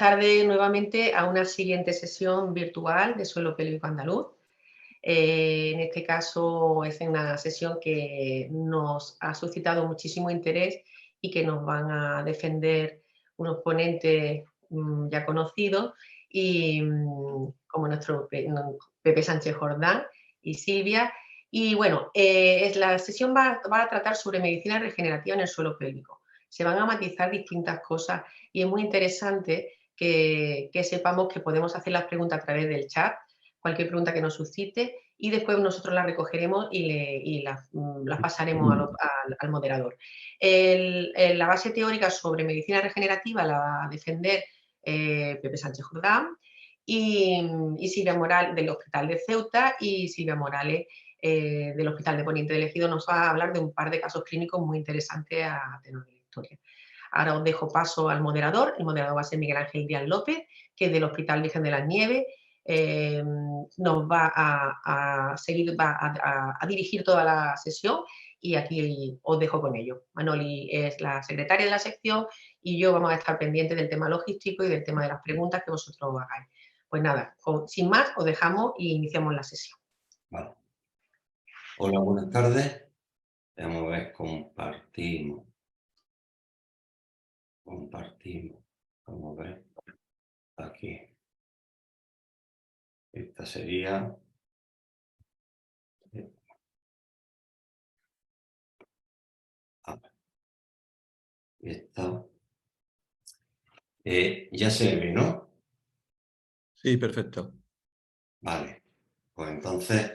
tardes nuevamente a una siguiente sesión virtual de suelo pélvico andaluz. En este caso es una sesión que nos ha suscitado muchísimo interés y que nos van a defender unos ponentes ya conocidos y como nuestro Pepe Sánchez Jordán y Silvia. Y bueno, la sesión va a tratar sobre medicina regenerativa en el suelo pélvico. Se van a matizar distintas cosas y es muy interesante que sepamos que podemos hacer las preguntas a través del chat, cualquier pregunta que nos suscite, y después nosotros las recogeremos y las pasaremos al moderador. La base teórica sobre medicina regenerativa la va a defender Pepe Sánchez Jordán y Silvia Morales del Hospital de Ceuta, y Silvia Morales del Hospital de Poniente del Ejido nos va a hablar de un par de casos clínicos muy interesantes a tenor de la historia. Ahora os dejo paso al moderador. El moderador va a ser Miguel Ángel Díaz López, que es del Hospital Virgen de las Nieves. Nos va a seguir, a dirigir toda la sesión, y aquí os dejo con ello. Manoli es la secretaria de la sección y yo vamos a estar pendientes del tema logístico y del tema de las preguntas que vosotros hagáis. Pues nada, sin más, os dejamos y iniciamos la sesión. Vale. Hola, buenas tardes. Vamos a ver, compartimos. Vamos a ver. Aquí. Esta sería... Esta. Ya se ve, ¿no? Sí, perfecto. Vale. Pues entonces...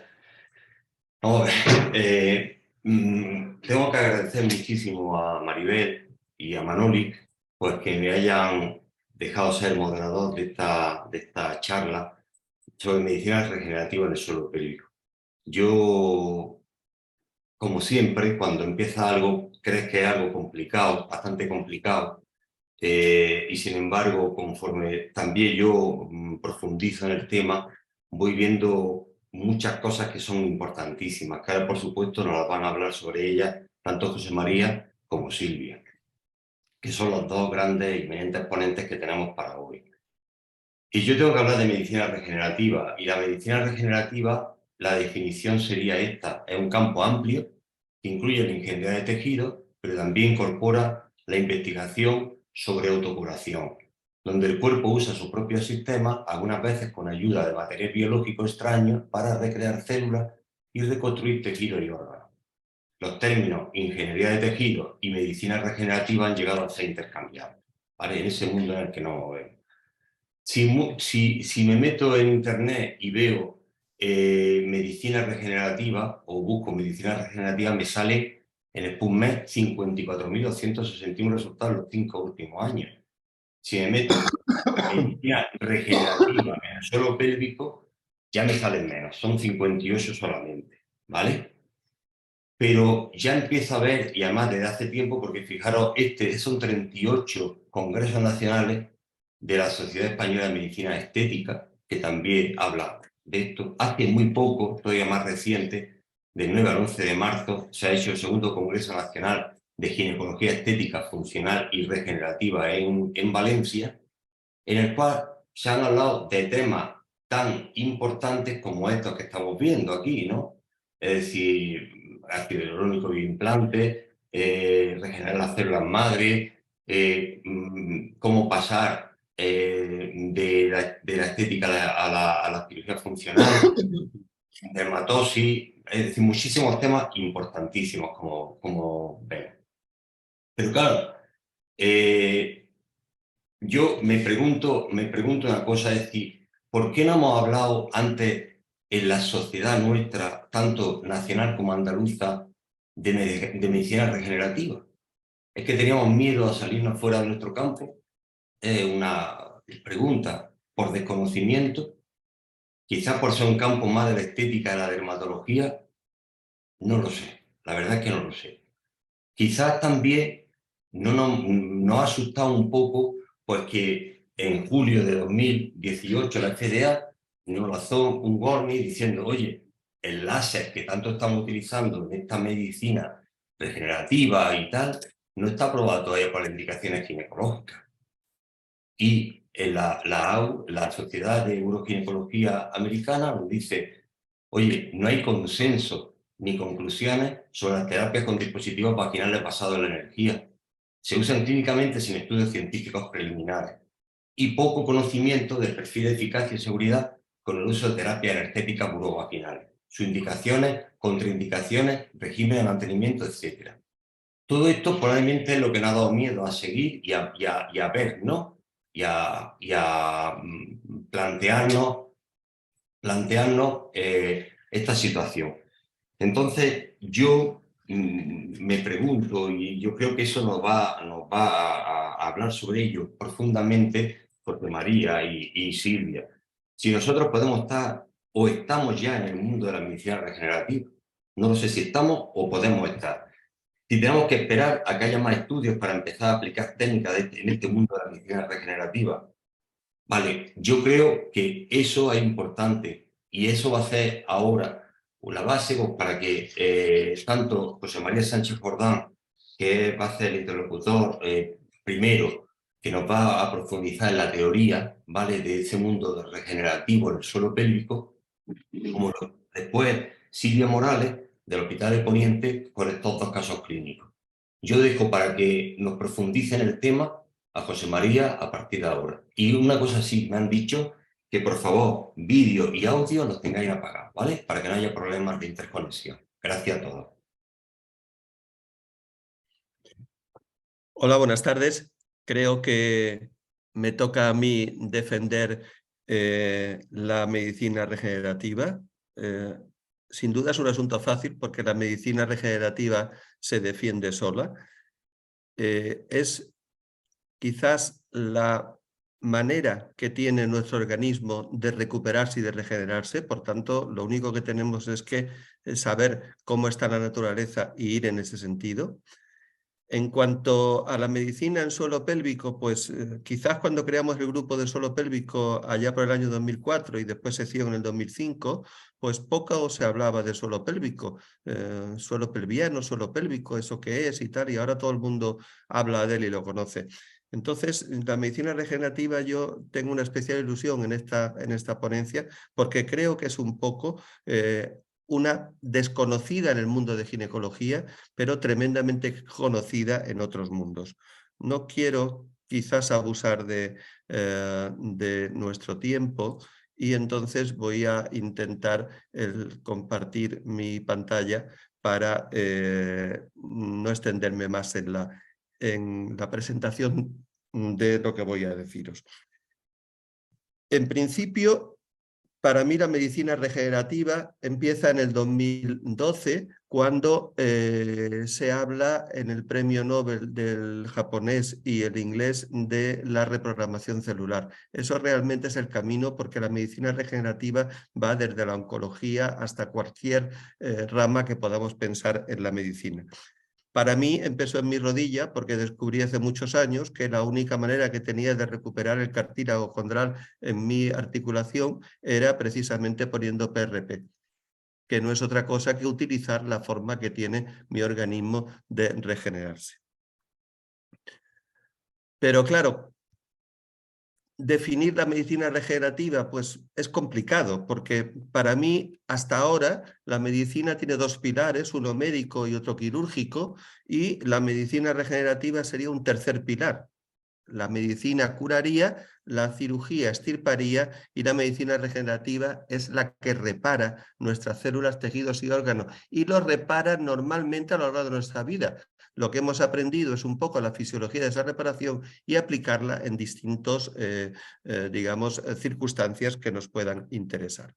Vamos a ver. Tengo que agradecer muchísimo a Maribel y a Manoli, pues que me hayan dejado ser moderador de esta charla sobre medicina regenerativa en el suelo pélvico. Yo, como siempre, cuando empieza algo, crees que es algo complicado, bastante complicado, y sin embargo, conforme también yo profundizo en el tema, voy viendo muchas cosas que son importantísimas, que ahora, por supuesto, nos las van a hablar sobre ellas tanto José María como Silvia, que son los dos grandes y eminentes ponentes que tenemos para hoy. Y yo tengo que hablar de medicina regenerativa, y la medicina regenerativa, la definición sería esta: es un campo amplio que incluye la ingeniería de tejidos, pero también incorpora la investigación sobre autocuración, donde el cuerpo usa su propio sistema, algunas veces con ayuda de material biológico extraño, para recrear células y reconstruir tejidos y órganos. Los términos ingeniería de tejidos y medicina regenerativa han llegado a ser intercambiables, ¿vale? En ese mundo en el que nos movemos. Si me meto en internet y veo medicina regenerativa o busco medicina regenerativa, me sale en el PubMed 54.261 resultados en los 5 últimos años. Si me meto en medicina regenerativa en el suelo pélvico, ya me salen menos, son 58 solamente, ¿vale? Pero ya empiezo a ver, y además desde hace tiempo, porque fijaros, son 38 congresos nacionales de la Sociedad Española de Medicina Estética, que también habla de esto. Hace muy poco, todavía más reciente, del 9 al 11 de marzo, se ha hecho el segundo Congreso Nacional de Ginecología Estética Funcional y Regenerativa en Valencia, en el cual se han hablado de temas tan importantes como estos que estamos viendo aquí, ¿no? Es decir, ácido hialurónico y implante, regenerar las células madre, cómo pasar de la estética a la cirugía funcional, dermatosis, es decir, muchísimos temas importantísimos, como ven. Pero claro, yo me pregunto una cosa, es decir, ¿por qué no hemos hablado antes en la sociedad nuestra, tanto nacional como andaluza, de medicina regenerativa? ¿Es que teníamos miedo a salirnos fuera de nuestro campo? Es una pregunta. ¿Por desconocimiento? Quizás por ser un campo más de la estética, de la dermatología. No lo sé. La verdad es que no lo sé. Quizás también nos ha asustado un poco, pues que en julio de 2018 la FDA nos lanzó un warning diciendo: oye, el láser que tanto estamos utilizando en esta medicina regenerativa y tal, no está aprobado todavía para las indicaciones ginecológicas. Y la Sociedad de Uroginecología Americana nos dice, oye, no hay consenso ni conclusiones sobre las terapias con dispositivos vaginales basados en la energía. Se usan clínicamente sin estudios científicos preliminares y poco conocimiento del perfil de eficacia y seguridad con el uso de terapias energéticas urovaginales, sus indicaciones, contraindicaciones, régimen de mantenimiento, etc. Todo esto probablemente es lo que nos ha dado miedo a seguir y a ver, ¿no? Y a plantearnos esta situación. Entonces, yo me pregunto, y yo creo que eso nos va a hablar sobre ello profundamente José María y Silvia. Si nosotros podemos estar o estamos ya en el mundo de la medicina regenerativa, no lo sé si estamos o podemos estar. Si tenemos que esperar a que haya más estudios para empezar a aplicar técnicas en este mundo de la medicina regenerativa, vale, yo creo que eso es importante y eso va a ser ahora la base pues, para que tanto José María Sánchez Jordán, que va a ser el interlocutor primero, que nos va a profundizar en la teoría, ¿vale?, de ese mundo regenerativo en el suelo pélvico, como después Silvia Morales, del Hospital de Poniente, con estos dos casos clínicos. Yo dejo para que nos profundice en el tema a José María a partir de ahora. Y una cosa sí, me han dicho que por favor, vídeo y audio los tengáis apagados, ¿vale? Para que no haya problemas de interconexión. Gracias a todos. Hola, buenas tardes. Creo que me toca a mí defender la medicina regenerativa. Sin duda es un asunto fácil porque la medicina regenerativa se defiende sola. Es quizás la manera que tiene nuestro organismo de recuperarse y de regenerarse. Por tanto, lo único que tenemos es que saber cómo está la naturaleza y ir en ese sentido. En cuanto a la medicina en suelo pélvico, pues quizás cuando creamos el grupo de suelo pélvico allá por el año 2004 y después sección en el 2005, pues poco se hablaba de suelo pélvico, suelo pelviano, suelo pélvico, eso qué es y tal, y ahora todo el mundo habla de él y lo conoce. Entonces, la medicina regenerativa yo tengo una especial ilusión en esta ponencia porque creo que es un poco una desconocida en el mundo de ginecología, pero tremendamente conocida en otros mundos. No quiero quizás abusar de nuestro tiempo y entonces voy a intentar compartir mi pantalla para no extenderme más en la presentación de lo que voy a deciros. En principio, para mí la medicina regenerativa empieza en el 2012, cuando se habla en el premio Nobel del japonés y el inglés de la reprogramación celular. Eso realmente es el camino porque la medicina regenerativa va desde la oncología hasta cualquier rama que podamos pensar en la medicina. Para mí empezó en mi rodilla porque descubrí hace muchos años que la única manera que tenía de recuperar el cartílago condral en mi articulación era precisamente poniendo PRP, que no es otra cosa que utilizar la forma que tiene mi organismo de regenerarse. Pero claro, definir la medicina regenerativa pues es complicado porque para mí hasta ahora la medicina tiene dos pilares, uno médico y otro quirúrgico, y la medicina regenerativa sería un tercer pilar. La medicina curaría, la cirugía extirparía y la medicina regenerativa es la que repara nuestras células, tejidos y órganos y los repara normalmente a lo largo de nuestra vida. Lo que hemos aprendido es un poco la fisiología de esa reparación y aplicarla en distintos, circunstancias que nos puedan interesar.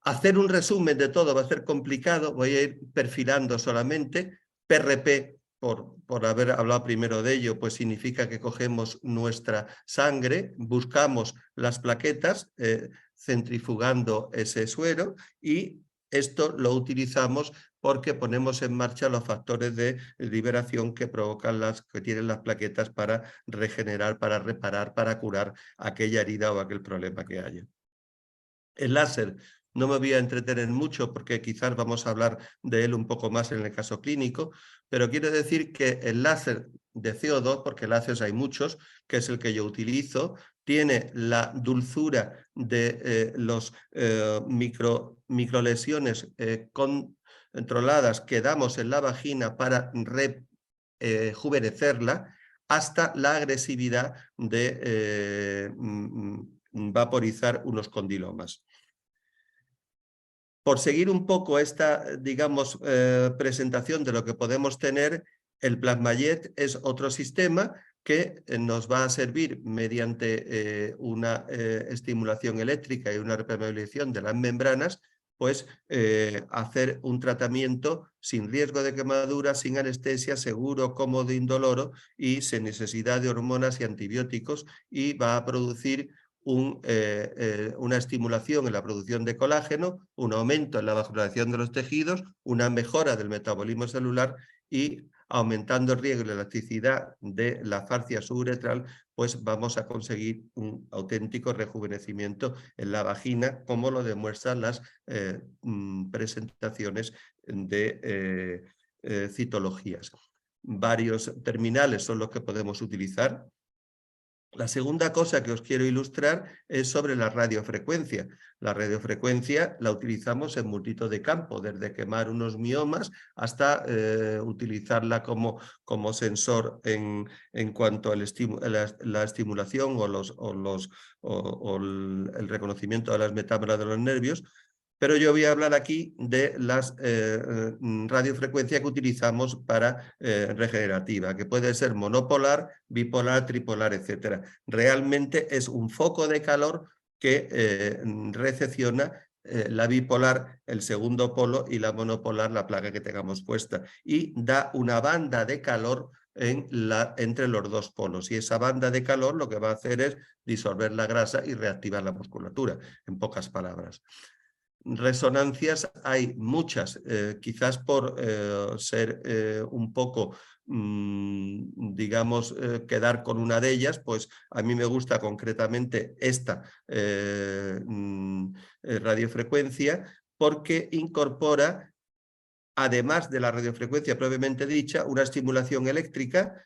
Hacer un resumen de todo va a ser complicado, voy a ir perfilando solamente. PRP, por haber hablado primero de ello, pues significa que cogemos nuestra sangre, buscamos las plaquetas, centrifugando ese suero, y esto lo utilizamos porque ponemos en marcha los factores de liberación que provocan que tienen las plaquetas para regenerar, para reparar, para curar aquella herida o aquel problema que haya. El láser no me voy a entretener mucho porque quizás vamos a hablar de él un poco más en el caso clínico, pero quiero decir que el láser de CO2, porque láseres hay muchos, que es el que yo utilizo, tiene la dulzura de los microlesiones controladas que damos en la vagina para rejuvenecerla, hasta la agresividad de vaporizar unos condilomas. Por seguir un poco esta, digamos, presentación de lo que podemos tener, el Plasmajet es otro sistema que nos va a servir mediante una estimulación eléctrica y una repermeabilización de las membranas, pues hacer un tratamiento sin riesgo de quemadura, sin anestesia, seguro, cómodo, indoloro y sin necesidad de hormonas y antibióticos, y va a producir una estimulación en la producción de colágeno, un aumento en la vascularización de los tejidos, una mejora del metabolismo celular y aumentando el riesgo y la elasticidad de la fascia suburetral, pues vamos a conseguir un auténtico rejuvenecimiento en la vagina, como lo demuestran las presentaciones de citologías. Varios terminales son los que podemos utilizar. La segunda cosa que os quiero ilustrar es sobre la radiofrecuencia. La radiofrecuencia la utilizamos en multitud de campos, desde quemar unos miomas hasta utilizarla como sensor en cuanto a la estimulación o el reconocimiento de las metámeras de los nervios. Pero yo voy a hablar aquí de las radiofrecuencias que utilizamos para regenerativa, que puede ser monopolar, bipolar, tripolar, etc. Realmente es un foco de calor que recepciona la bipolar, el segundo polo, y la monopolar, la placa que tengamos puesta, y da una banda de calor entre los dos polos. Y esa banda de calor lo que va a hacer es disolver la grasa y reactivar la musculatura, en pocas palabras. Resonancias hay muchas, quizás por ser un poco, digamos, quedar con una de ellas, pues a mí me gusta concretamente esta radiofrecuencia, porque incorpora, además de la radiofrecuencia propiamente dicha, una estimulación eléctrica,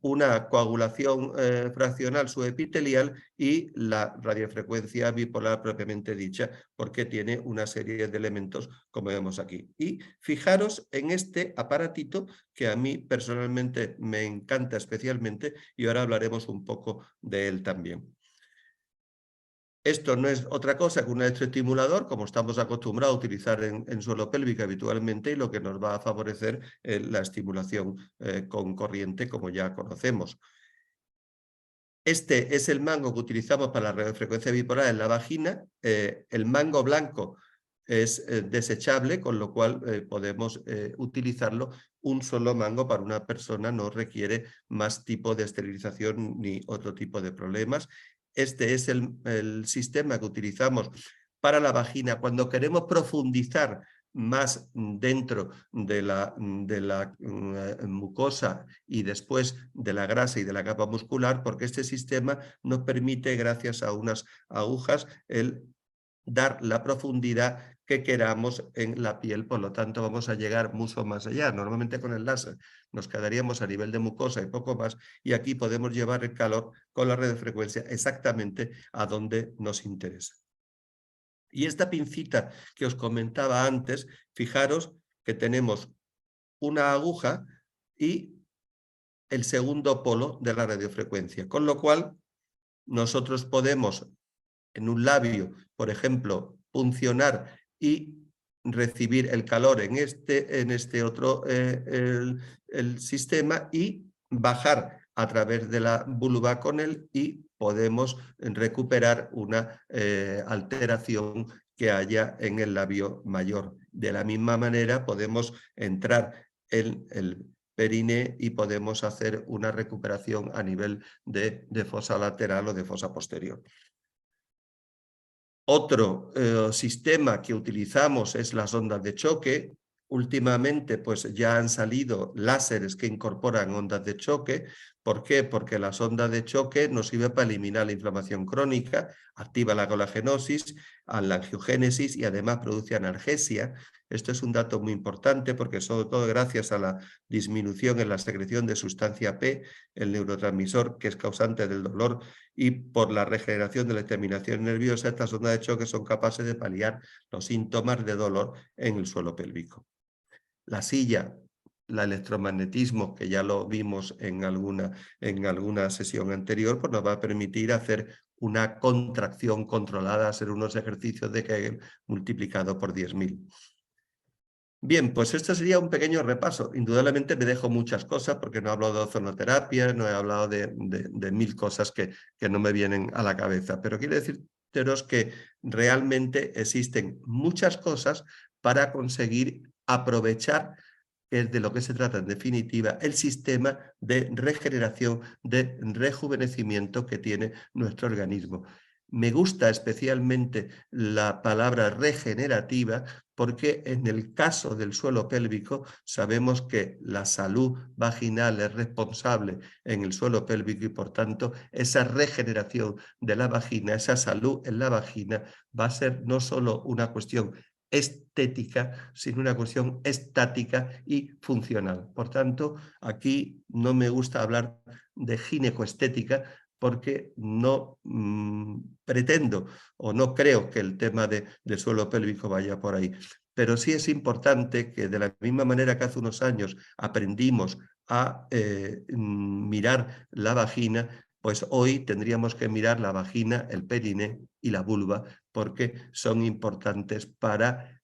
una coagulación fraccional subepitelial y la radiofrecuencia bipolar propiamente dicha, porque tiene una serie de elementos como vemos aquí. Y fijaros en este aparatito que a mí personalmente me encanta especialmente, y ahora hablaremos un poco de él también. Esto no es otra cosa que un electroestimulador, como estamos acostumbrados a utilizar en suelo pélvico habitualmente, y lo que nos va a favorecer la estimulación con corriente, como ya conocemos. Este es el mango que utilizamos para la radiofrecuencia bipolar en la vagina. El mango blanco es desechable, con lo cual podemos utilizarlo. Un solo mango para una persona no requiere más tipo de esterilización ni otro tipo de problemas. Este es el sistema que utilizamos para la vagina cuando queremos profundizar más dentro de la mucosa y después de la grasa y de la capa muscular, porque este sistema nos permite, gracias a unas agujas, el dar la profundidad que queramos en la piel. Por lo tanto, vamos a llegar mucho más allá. Normalmente con el láser nos quedaríamos a nivel de mucosa y poco más, y aquí podemos llevar el calor con la radiofrecuencia exactamente a donde nos interesa. Y esta pincita que os comentaba antes, fijaros que tenemos una aguja y el segundo polo de la radiofrecuencia, con lo cual nosotros podemos en un labio, por ejemplo, puncionar y recibir el calor en este otro el sistema, y bajar a través de la vulva con él, y podemos recuperar una alteración que haya en el labio mayor. De la misma manera podemos entrar en el perine y podemos hacer una recuperación a nivel de fosa lateral o de fosa posterior. Otro sistema que utilizamos es las ondas de choque. Últimamente pues ya han salido láseres que incorporan ondas de choque, ¿Por qué? Porque la sonda de choque nos sirve para eliminar la inflamación crónica, activa la colagenosis, la angiogénesis y además produce analgesia. Esto es un dato muy importante porque sobre todo gracias a la disminución en la secreción de sustancia P, el neurotransmisor que es causante del dolor, y por la regeneración de la terminación nerviosa, estas ondas de choque son capaces de paliar los síntomas de dolor en el suelo pélvico. La silla, el electromagnetismo, que ya lo vimos en alguna sesión anterior, pues nos va a permitir hacer una contracción controlada, hacer unos ejercicios de Kegel multiplicado por 10.000. Bien, pues esto sería un pequeño repaso. Indudablemente me dejo muchas cosas porque no he hablado de ozonoterapia, no he hablado de 1000 cosas que no me vienen a la cabeza, pero quiero deciros que realmente existen muchas cosas para conseguir aprovechar, que es de lo que se trata en definitiva, el sistema de regeneración, de rejuvenecimiento que tiene nuestro organismo. Me gusta especialmente la palabra regenerativa porque en el caso del suelo pélvico sabemos que la salud vaginal es responsable en el suelo pélvico y por tanto esa regeneración de la vagina, esa salud en la vagina va a ser no solo una cuestión estética, sino una cuestión estática y funcional. Por tanto, aquí no me gusta hablar de ginecoestética porque no pretendo o no creo que el tema del suelo pélvico vaya por ahí. Pero sí es importante que de la misma manera que hace unos años aprendimos a mirar la vagina, pues hoy tendríamos que mirar la vagina, el periné y la vulva, porque son importantes para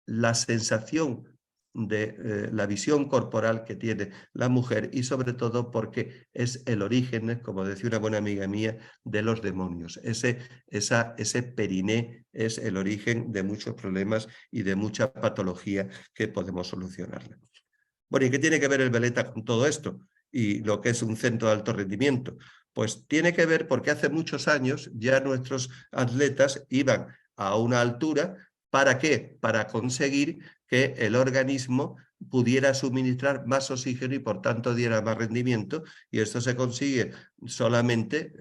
la sensación de la visión corporal que tiene la mujer y sobre todo porque es el origen, como decía una buena amiga mía, de los demonios. Ese periné es el origen de muchos problemas y de mucha patología que podemos solucionar. Bueno, ¿y qué tiene que ver el Veleta con todo esto? Y lo que es un centro de alto rendimiento. Pues tiene que ver porque hace muchos años ya nuestros atletas iban a una altura. ¿Para qué? Para conseguir que el organismo pudiera suministrar más oxígeno y por tanto diera más rendimiento. Y esto se consigue solamente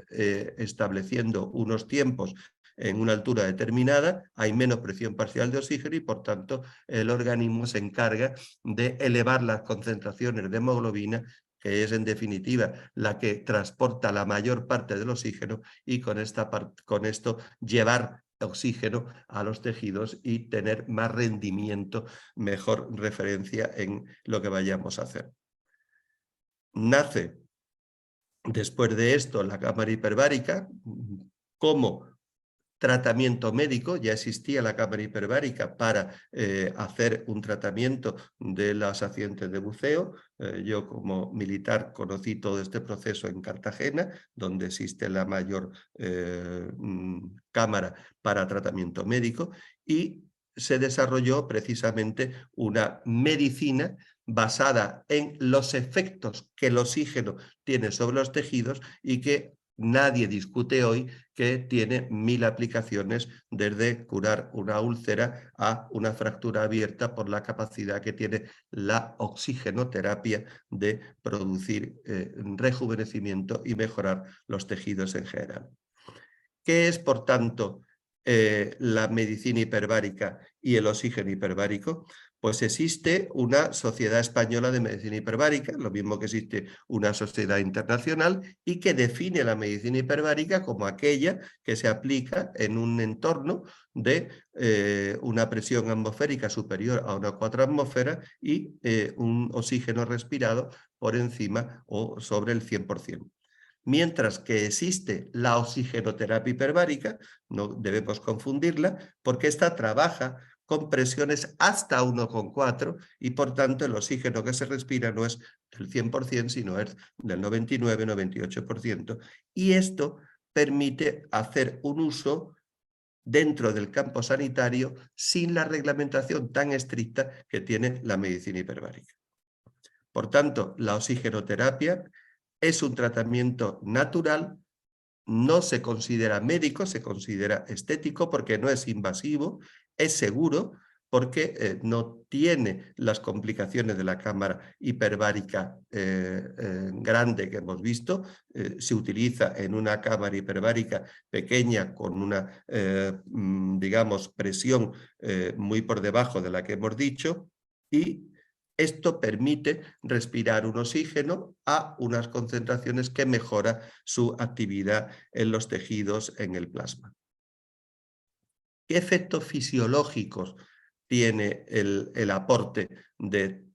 estableciendo unos tiempos en una altura determinada, hay menos presión parcial de oxígeno y por tanto el organismo se encarga de elevar las concentraciones de hemoglobina, que es en definitiva la que transporta la mayor parte del oxígeno y con esto llevar oxígeno a los tejidos y tener más rendimiento, mejor referencia en lo que vayamos a hacer. Nace después de esto la cámara hiperbárica como tratamiento médico. Ya existía la cámara hiperbárica para hacer un tratamiento de los accidentes de buceo. Yo como militar conocí todo este proceso en Cartagena, donde existe la mayor cámara para tratamiento médico, y se desarrolló precisamente una medicina basada en los efectos que el oxígeno tiene sobre los tejidos y que nadie discute hoy que tiene 1000 aplicaciones, desde curar una úlcera a una fractura abierta por la capacidad que tiene la oxigenoterapia de producir rejuvenecimiento y mejorar los tejidos en general. ¿Qué es, por tanto, la medicina hiperbárica y el oxígeno hiperbárico? Pues existe una Sociedad Española de Medicina Hiperbárica, lo mismo que existe una sociedad internacional, y que define la medicina hiperbárica como aquella que se aplica en un entorno de una presión atmosférica superior a unas 4 atmósferas y un oxígeno respirado por encima o sobre el 100%. Mientras que existe la oxigenoterapia hiperbárica, no debemos confundirla, porque esta trabaja con presiones hasta 1,4 y por tanto el oxígeno que se respira no es del 100%, sino es del 99-98%. Y esto permite hacer un uso dentro del campo sanitario sin la reglamentación tan estricta que tiene la medicina hiperbárica. Por tanto, la oxigenoterapia es un tratamiento natural, no se considera médico, se considera estético porque no es invasivo, es seguro, porque no tiene las complicaciones de la cámara hiperbárica grande que hemos visto. Se utiliza en una cámara hiperbárica pequeña con una, digamos, presión muy por debajo de la que hemos dicho, y esto permite respirar un oxígeno a unas concentraciones que mejoran su actividad en los tejidos, en el plasma. ¿Qué efectos fisiológicos tiene el aporte de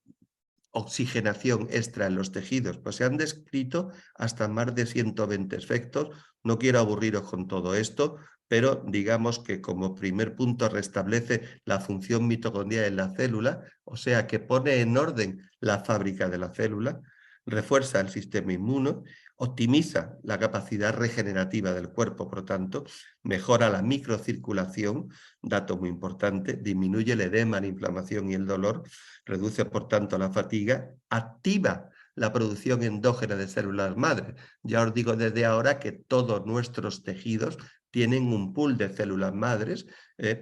oxigenación extra en los tejidos? Pues se han descrito hasta más de 120 efectos. No quiero aburriros con todo esto, pero digamos que como primer punto restablece la función mitocondrial en la célula, o sea que pone en orden la fábrica de la célula, refuerza el sistema inmune, optimiza la capacidad regenerativa del cuerpo, por lo tanto, mejora la microcirculación, dato muy importante, disminuye el edema, la inflamación y el dolor, reduce por tanto la fatiga, activa la producción endógena de células madre. Ya os digo desde ahora que todos nuestros tejidos tienen un pool de células madres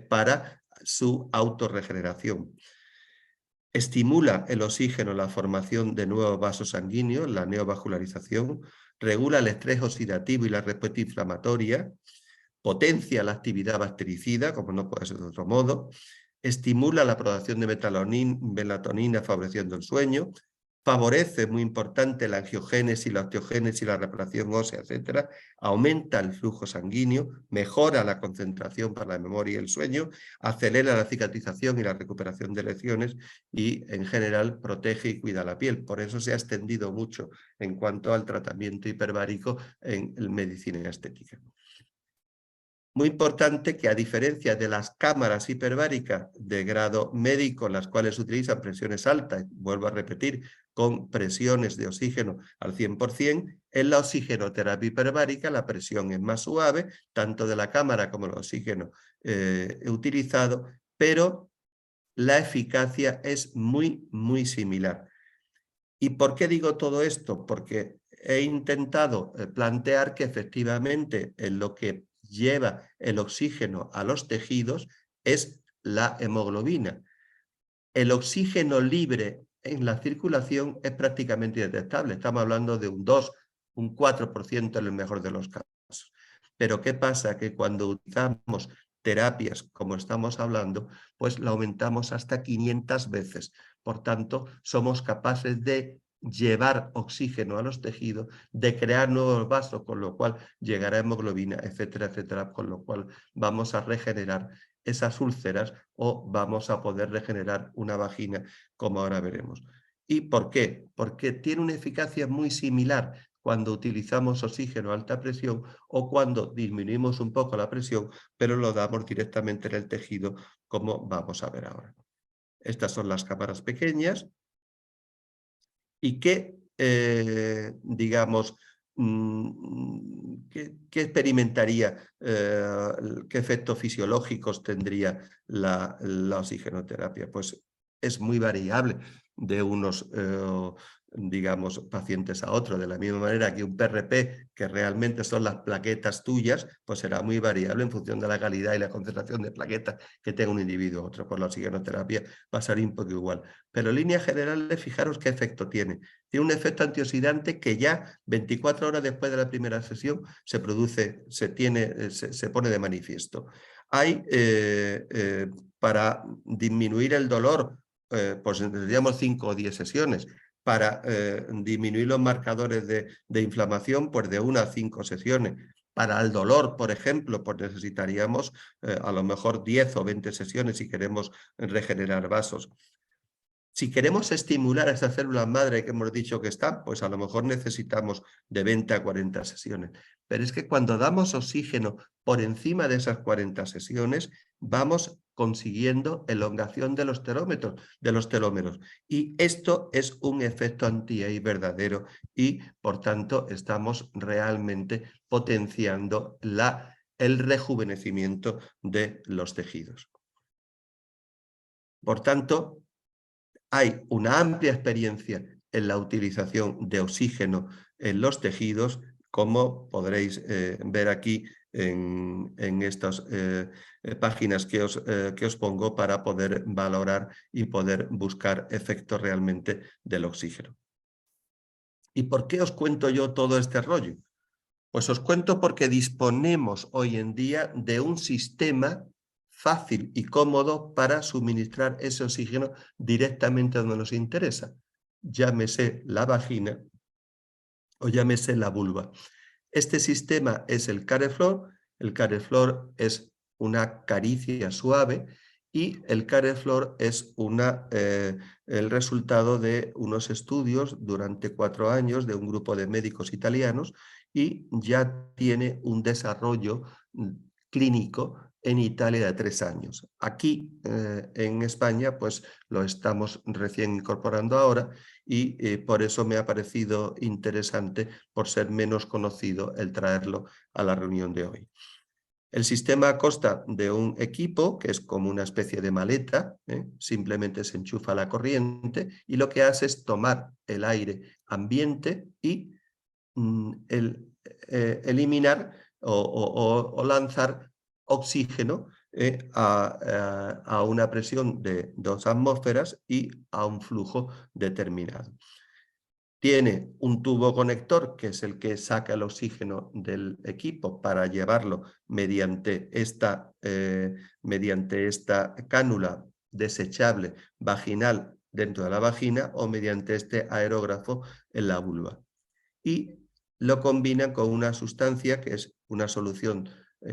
para su autorregeneración. Estimula el oxígeno la formación de nuevos vasos sanguíneos, la neovascularización, regula el estrés oxidativo y la respuesta inflamatoria, potencia la actividad bactericida, como no puede ser de otro modo, estimula la producción de melatonina favoreciendo el sueño, favorece, muy importante, la angiogénesis, la osteogénesis, la reparación ósea, etc. Aumenta el flujo sanguíneo, mejora la concentración para la memoria y el sueño, acelera la cicatrización y la recuperación de lesiones y, en general, protege y cuida la piel. Por eso se ha extendido mucho en cuanto al tratamiento hiperbárico en medicina estética. Muy importante que, a diferencia de las cámaras hiperbáricas de grado médico, en las cuales se utilizan presiones altas, vuelvo a repetir, con presiones de oxígeno al 100%, en la oxigenoterapia hiperbárica la presión es más suave, tanto de la cámara como el oxígeno utilizado, pero la eficacia es muy, muy similar. ¿Y por qué digo todo esto? Porque he intentado plantear que efectivamente en lo que lleva el oxígeno a los tejidos es la hemoglobina. El oxígeno libre en la circulación es prácticamente indetectable. Estamos hablando de un 2, un 4% en el mejor de los casos. Pero ¿qué pasa? Que cuando utilizamos terapias como estamos hablando, pues la aumentamos hasta 500 veces. Por tanto, somos capaces de llevar oxígeno a los tejidos, de crear nuevos vasos, con lo cual llegará hemoglobina, etcétera, etcétera, con lo cual vamos a regenerar esas úlceras o vamos a poder regenerar una vagina, como ahora veremos. ¿Y por qué? Porque tiene una eficacia muy similar cuando utilizamos oxígeno a alta presión o cuando disminuimos un poco la presión, pero lo damos directamente en el tejido, como vamos a ver ahora. Estas son las cámaras pequeñas. ¿Y qué, digamos, qué experimentaría, qué efectos fisiológicos tendría la oxigenoterapia? Pues es muy variable de unos, digamos, pacientes a otros. De la misma manera que un PRP, que realmente son las plaquetas tuyas, pues será muy variable en función de la calidad y la concentración de plaquetas que tenga un individuo u otro. Por la oxigenoterapia va a ser un poco igual. Pero en líneas generales, fijaros qué efecto tiene. Tiene un efecto antioxidante que ya 24 horas después de la primera sesión se produce, se pone de manifiesto. Hay, para disminuir el dolor, pues necesitamos 5 o 10 sesiones. Para disminuir los marcadores de inflamación, pues de 1 a 5 sesiones. Para el dolor, por ejemplo, pues necesitaríamos a lo mejor 10 o 20 sesiones si queremos regenerar vasos. Si queremos estimular a esas células madre que hemos dicho que están, pues a lo mejor necesitamos de 20 a 40 sesiones. Pero es que cuando damos oxígeno por encima de esas 40 sesiones, vamos consiguiendo elongación de los telómeros. Y esto es un efecto anti-age verdadero y, por tanto, estamos realmente potenciando el rejuvenecimiento de los tejidos. Por tanto, hay una amplia experiencia en la utilización de oxígeno en los tejidos, como podréis ver aquí en estas páginas que os pongo para poder valorar y poder buscar efectos realmente del oxígeno. ¿Y por qué os cuento yo todo este rollo? Pues os cuento porque disponemos hoy en día de un sistema fácil y cómodo para suministrar ese oxígeno directamente donde nos interesa. Llámese la vagina o llámese la vulva. Este sistema es el Careflor. El Careflor es una caricia suave y el Careflor es el resultado de unos estudios durante 4 años de un grupo de médicos italianos y ya tiene un desarrollo clínico en Italia de 3 años. Aquí en España pues lo estamos recién incorporando ahora y por eso me ha parecido interesante, por ser menos conocido, el traerlo a la reunión de hoy. El sistema consta de un equipo que es como una especie de maleta, simplemente se enchufa la corriente y lo que hace es tomar el aire ambiente y eliminar o lanzar oxígeno a una presión de 2 atmósferas y a un flujo determinado. Tiene un tubo conector, que es el que saca el oxígeno del equipo para llevarlo mediante esta cánula desechable vaginal dentro de la vagina o mediante este aerógrafo en la vulva. Y lo combinan con una sustancia que es una solución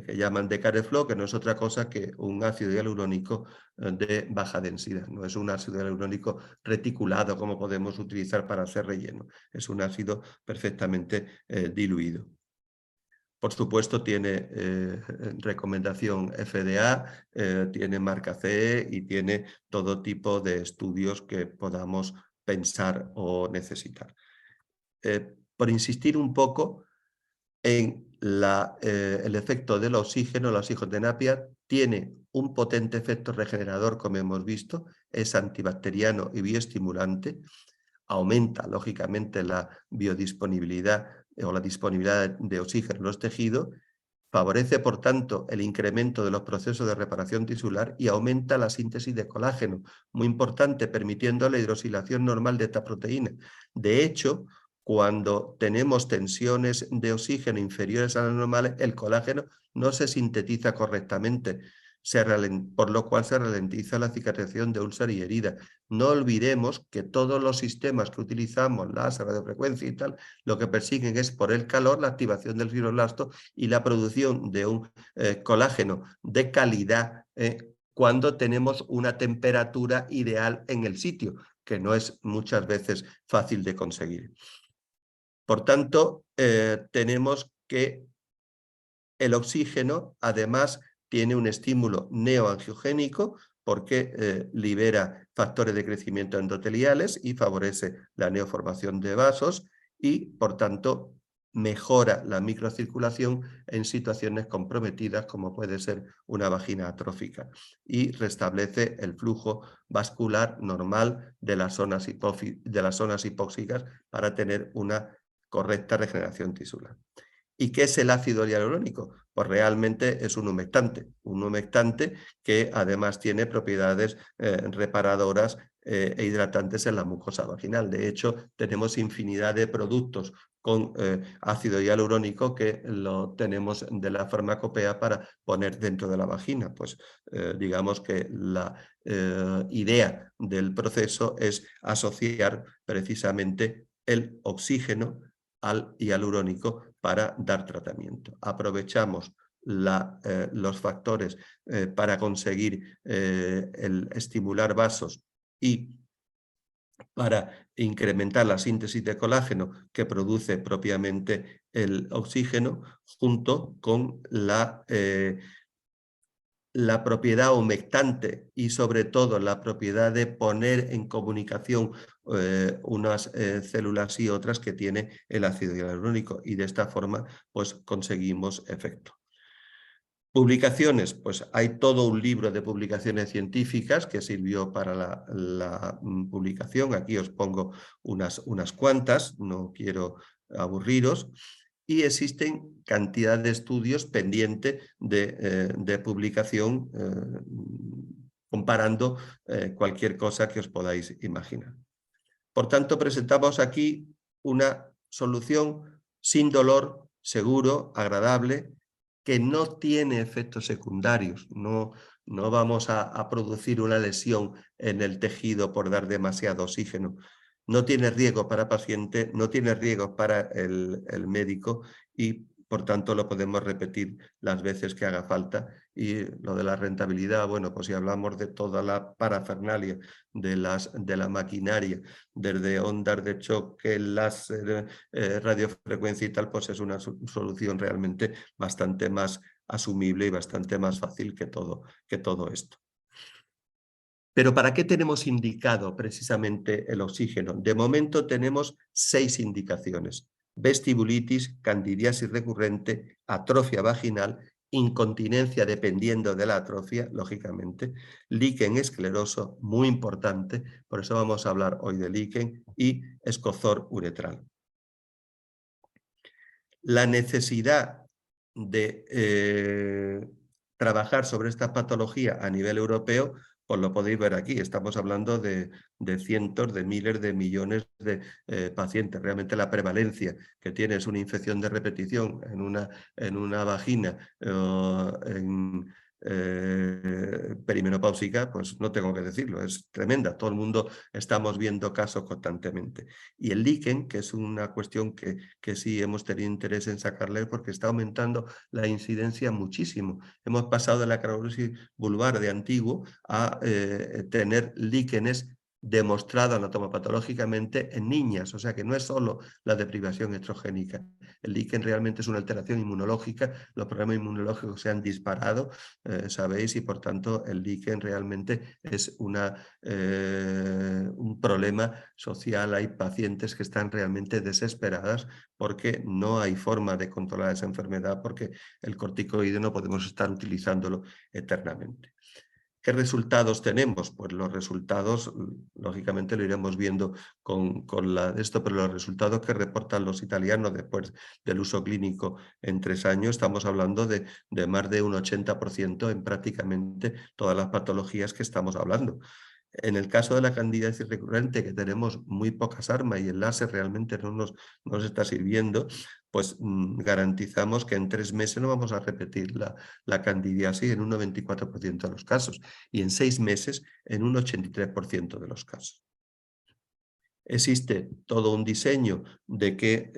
que llaman de Careflor, que no es otra cosa que un ácido hialurónico de baja densidad. No es un ácido hialurónico reticulado como podemos utilizar para hacer relleno. Es un ácido perfectamente diluido. Por supuesto, tiene recomendación FDA, tiene marca CE y tiene todo tipo de estudios que podamos pensar o necesitar. Por insistir un poco en el efecto del oxígeno, la oxigenoterapia tiene un potente efecto regenerador, como hemos visto, es antibacteriano y bioestimulante, aumenta lógicamente la biodisponibilidad o la disponibilidad de oxígeno en los tejidos, favorece por tanto el incremento de los procesos de reparación tisular y aumenta la síntesis de colágeno, muy importante, permitiendo la hidrosilación normal de esta proteína. De hecho, cuando tenemos tensiones de oxígeno inferiores a las normales, el colágeno no se sintetiza correctamente, por lo cual se ralentiza la cicatrización de úlceras y heridas. No olvidemos que todos los sistemas que utilizamos, láser, radiofrecuencia y tal, lo que persiguen es por el calor la activación del fibroblasto y la producción de un colágeno de calidad cuando tenemos una temperatura ideal en el sitio, que no es muchas veces fácil de conseguir. Por tanto, tenemos que el oxígeno, además, tiene un estímulo neoangiogénico porque libera factores de crecimiento endoteliales y favorece la neoformación de vasos y, por tanto, mejora la microcirculación en situaciones comprometidas como puede ser una vagina atrófica y restablece el flujo vascular normal de las zonas hipóxicas para tener una correcta regeneración tisular. ¿Y qué es el ácido hialurónico? Pues realmente es un humectante que además tiene propiedades reparadoras e hidratantes en la mucosa vaginal. De hecho, tenemos infinidad de productos con ácido hialurónico que lo tenemos de la farmacopea para poner dentro de la vagina. Pues digamos que la idea del proceso es asociar precisamente el oxígeno al hialurónico para dar tratamiento. Aprovechamos los factores para conseguir el estimular vasos y para incrementar la síntesis de colágeno que produce propiamente el oxígeno, junto con la propiedad humectante y sobre todo la propiedad de poner en comunicación unas células y otras que tiene el ácido hialurónico y de esta forma pues conseguimos efecto. Publicaciones, pues hay todo un libro de publicaciones científicas que sirvió para la publicación. Aquí os pongo unas cuantas, no quiero aburriros. y existen cantidad de estudios pendientes de publicación comparando cualquier cosa que os podáis imaginar. Por tanto, presentamos aquí una solución sin dolor, seguro, agradable, que no tiene efectos secundarios. No vamos a producir una lesión en el tejido por dar demasiado oxígeno. No tiene riesgo para el paciente, no tiene riesgo para el médico y por tanto lo podemos repetir las veces que haga falta. Y lo de la rentabilidad, bueno, pues si hablamos de toda la parafernalia de la maquinaria, desde ondas de choque, láser, radiofrecuencia y tal, pues es una solución realmente bastante más asumible y bastante más fácil que todo esto. Pero ¿para qué tenemos indicado precisamente el oxígeno? De momento tenemos 6 indicaciones: vestibulitis, candidiasis recurrente, atrofia vaginal, incontinencia dependiendo de la atrofia, lógicamente, líquen escleroso, muy importante, por eso vamos a hablar hoy de líquen, y escozor uretral. La necesidad de trabajar sobre esta patología a nivel europeo, pues lo podéis ver aquí, estamos hablando de cientos, de miles, de millones de pacientes. Realmente la prevalencia que tiene es una infección de repetición en una vagina perimenopáusica, pues no tengo que decirlo, es tremenda. Todo el mundo estamos viendo casos constantemente. Y el líquen, que es una cuestión que sí hemos tenido interés en sacarle porque está aumentando la incidencia muchísimo. Hemos pasado de la craneosis vulvar de antiguo a tener líquenes demostrado anatomopatológicamente en niñas, o sea que no es solo la deprivación estrogénica. El líquen realmente es una alteración inmunológica, los problemas inmunológicos se han disparado, sabéis, y por tanto el líquen realmente es un problema social. Hay pacientes que están realmente desesperadas porque no hay forma de controlar esa enfermedad, porque el corticoide no podemos estar utilizándolo eternamente. ¿Qué resultados tenemos? Pues los resultados, lógicamente lo iremos viendo con esto, pero los resultados que reportan los italianos después del uso clínico en 3 años, estamos hablando de más de un 80% en prácticamente todas las patologías que estamos hablando. En el caso de la candidiasis recurrente, que tenemos muy pocas armas y el láser realmente no nos está sirviendo, pues garantizamos que en 3 meses no vamos a repetir la candidiasis en un 94% de los casos y en 6 meses en un 83% de los casos. Existe todo un diseño de qué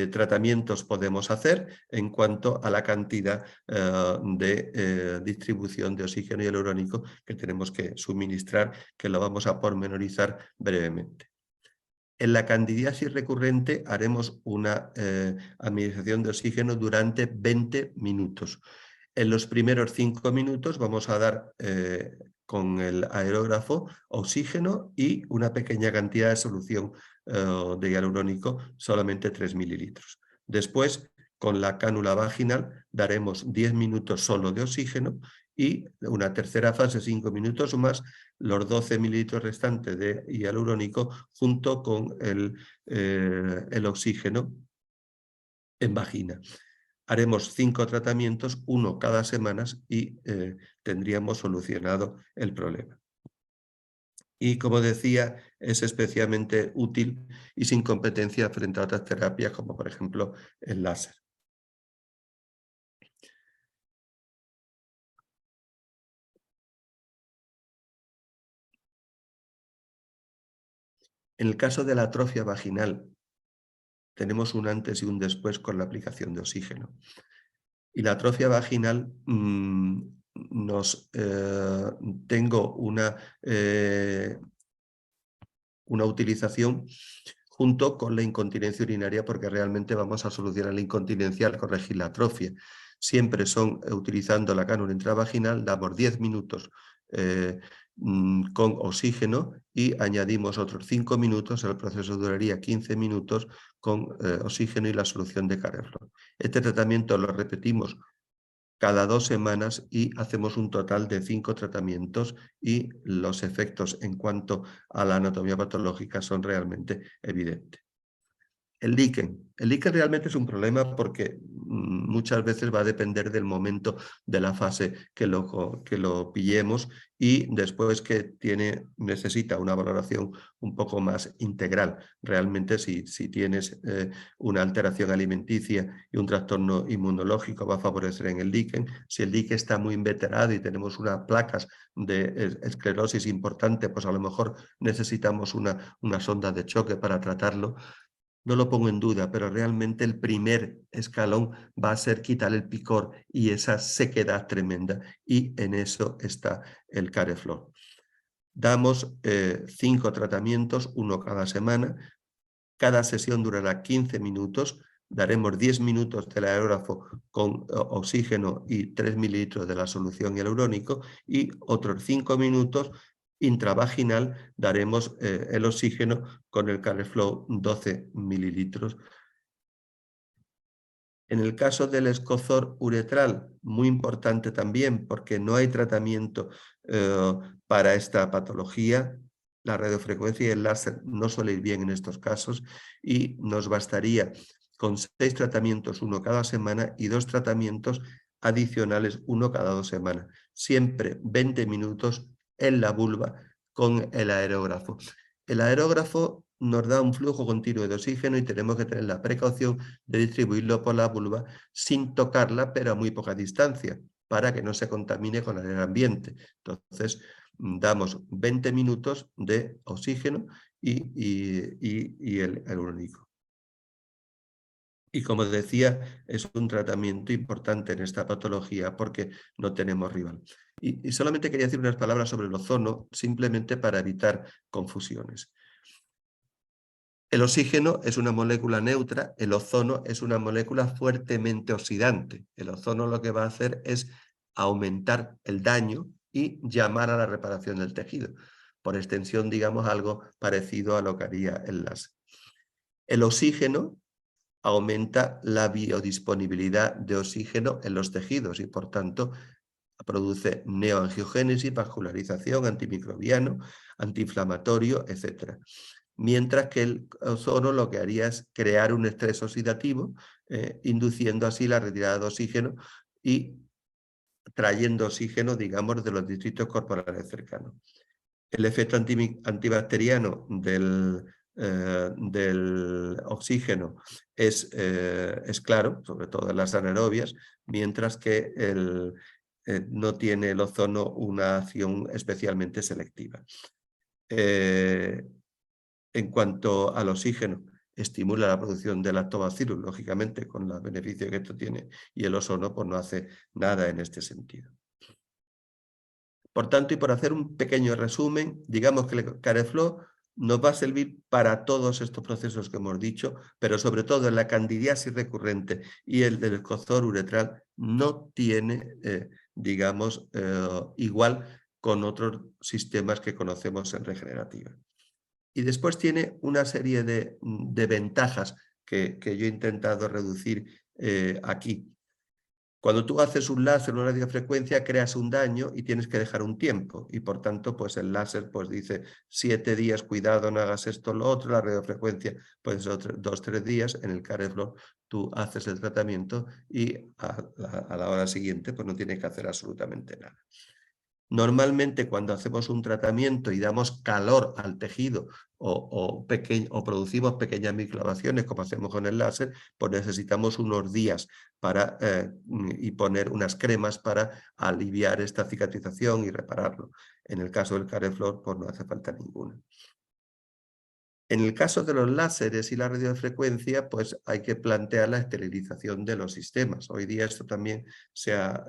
tratamientos podemos hacer en cuanto a la cantidad de distribución de oxígeno hialurónico que tenemos que suministrar, que lo vamos a pormenorizar brevemente. En la candidiasis recurrente haremos una administración de oxígeno durante 20 minutos. En los primeros 5 minutos vamos a dar con el aerógrafo oxígeno y una pequeña cantidad de solución de hialurónico, solamente 3 mililitros. Después, con la cánula vaginal, daremos 10 minutos solo de oxígeno y una tercera fase, 5 minutos más, los 12 mililitros restantes de hialurónico junto con el oxígeno en vagina. Haremos 5 tratamientos, 1 cada semana y tendríamos solucionado el problema. Y como decía, es especialmente útil y sin competencia frente a otras terapias como por ejemplo el láser. En el caso de la atrofia vaginal, tenemos un antes y un después con la aplicación de oxígeno. Y la atrofia vaginal tengo una utilización junto con la incontinencia urinaria, porque realmente vamos a solucionar la incontinencia al corregir la atrofia. Siempre son utilizando la cánula intravaginal, damos 10 minutos con oxígeno y añadimos otros 5 minutos, el proceso duraría 15 minutos con oxígeno y la solución de Careflor. Este tratamiento lo repetimos cada 2 semanas y hacemos un total de 5 tratamientos y los efectos en cuanto a la anatomía patológica son realmente evidentes. El líquen. El líquen realmente es un problema porque muchas veces va a depender del momento de la fase que lo pillemos y después que necesita una valoración un poco más integral. Realmente si tienes una alteración alimenticia y un trastorno inmunológico va a favorecer en el líquen. Si el líquen está muy inveterado y tenemos unas placas de esclerosis importante, pues a lo mejor necesitamos una sonda de choque para tratarlo. No lo pongo en duda, pero realmente el primer escalón va a ser quitar el picor y esa sequedad tremenda. Y en eso está el Careflor. Damos 5 tratamientos, 1 cada semana. Cada sesión durará 15 minutos. Daremos 10 minutos del aerógrafo con oxígeno y 3 mililitros de la solución hialurónico y otros 5 minutos intravaginal daremos el oxígeno con el Careflow 12 mililitros. En el caso del escozor uretral, muy importante también porque no hay tratamiento para esta patología. La radiofrecuencia y el láser no suele ir bien en estos casos y nos bastaría con 6 tratamientos, 1 cada semana y 2 tratamientos adicionales, 1 cada 2 semanas. Siempre 20 minutos en la vulva con el aerógrafo. El aerógrafo nos da un flujo continuo de oxígeno y tenemos que tener la precaución de distribuirlo por la vulva sin tocarla, pero a muy poca distancia, para que no se contamine con el ambiente. Entonces, damos 20 minutos de oxígeno y el hialurónico. Y como decía, es un tratamiento importante en esta patología porque no tenemos rival. Y solamente quería decir unas palabras sobre el ozono, simplemente para evitar confusiones. El oxígeno es una molécula neutra, el ozono es una molécula fuertemente oxidante. El ozono lo que va a hacer es aumentar el daño y llamar a la reparación del tejido. Por extensión, digamos, algo parecido a lo que haría el láser. El oxígeno aumenta la biodisponibilidad de oxígeno en los tejidos y, por tanto, produce neoangiogénesis, vascularización, antimicrobiano, antiinflamatorio, etc. Mientras que el ozono lo que haría es crear un estrés oxidativo, induciendo así la retirada de oxígeno y trayendo oxígeno, digamos, de los distritos corporales cercanos. El efecto antibacteriano del oxígeno es claro, sobre todo en las anaerobias, mientras que no tiene el ozono una acción especialmente selectiva. En cuanto al oxígeno, estimula la producción de lactobacillus, lógicamente, con los beneficios que esto tiene, y el ozono pues, no hace nada en este sentido. Por tanto, y por hacer un pequeño resumen, digamos que el Careflow nos va a servir para todos estos procesos que hemos dicho, pero sobre todo en la candidiasis recurrente y el del escozor uretral no tiene, digamos, igual con otros sistemas que conocemos en regenerativa. Y después tiene una serie de ventajas que yo he intentado reducir aquí. Cuando tú haces un láser, una radiofrecuencia, creas un daño y tienes que dejar un tiempo. Y por tanto, pues el láser pues dice 7 días, cuidado, no hagas esto o lo otro. La radiofrecuencia, pues 2 o 3 días. En el Careflow tú haces el tratamiento y a la hora siguiente pues no tienes que hacer absolutamente nada. Normalmente cuando hacemos un tratamiento y damos calor al tejido o producimos pequeñas microabrasiones como hacemos con el láser, pues necesitamos unos días y poner unas cremas para aliviar esta cicatrización y repararlo. En el caso del Careflow, pues no hace falta ninguna. En el caso de los láseres y la radiofrecuencia, pues hay que plantear la esterilización de los sistemas. Hoy día esto también se ha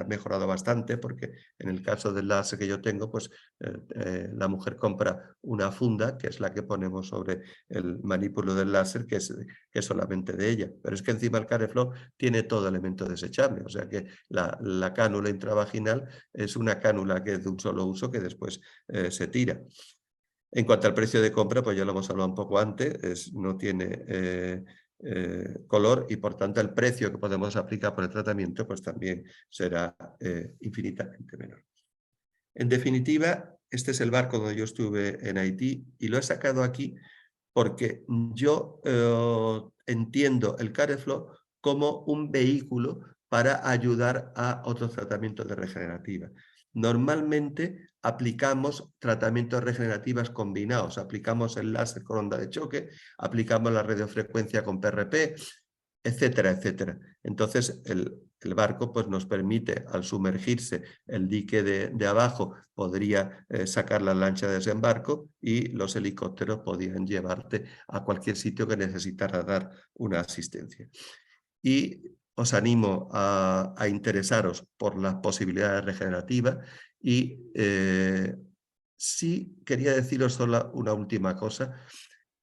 mejorado bastante porque en el caso del láser que yo tengo, pues la mujer compra una funda, que es la que ponemos sobre el manípulo del láser, que es solamente de ella. Pero es que encima el Careflow tiene todo elemento desechable, o sea que la cánula intravaginal es una cánula que es de un solo uso que después se tira. En cuanto al precio de compra, pues ya lo hemos hablado un poco antes, no tiene color y por tanto el precio que podemos aplicar por el tratamiento pues también será infinitamente menor. En definitiva, este es el barco donde yo estuve en Haití y lo he sacado aquí porque yo entiendo el CareFlow como un vehículo para ayudar a otros tratamientos de regenerativa. Normalmente aplicamos tratamientos regenerativos combinados, aplicamos el láser con onda de choque, aplicamos la radiofrecuencia con PRP, etcétera, etcétera. Entonces el barco pues, nos permite, al sumergirse el dique de abajo, podría sacar la lancha de desembarco y los helicópteros podían llevarte a cualquier sitio que necesitara dar una asistencia. Y os animo a interesaros por las posibilidades regenerativas y sí quería deciros solo una última cosa,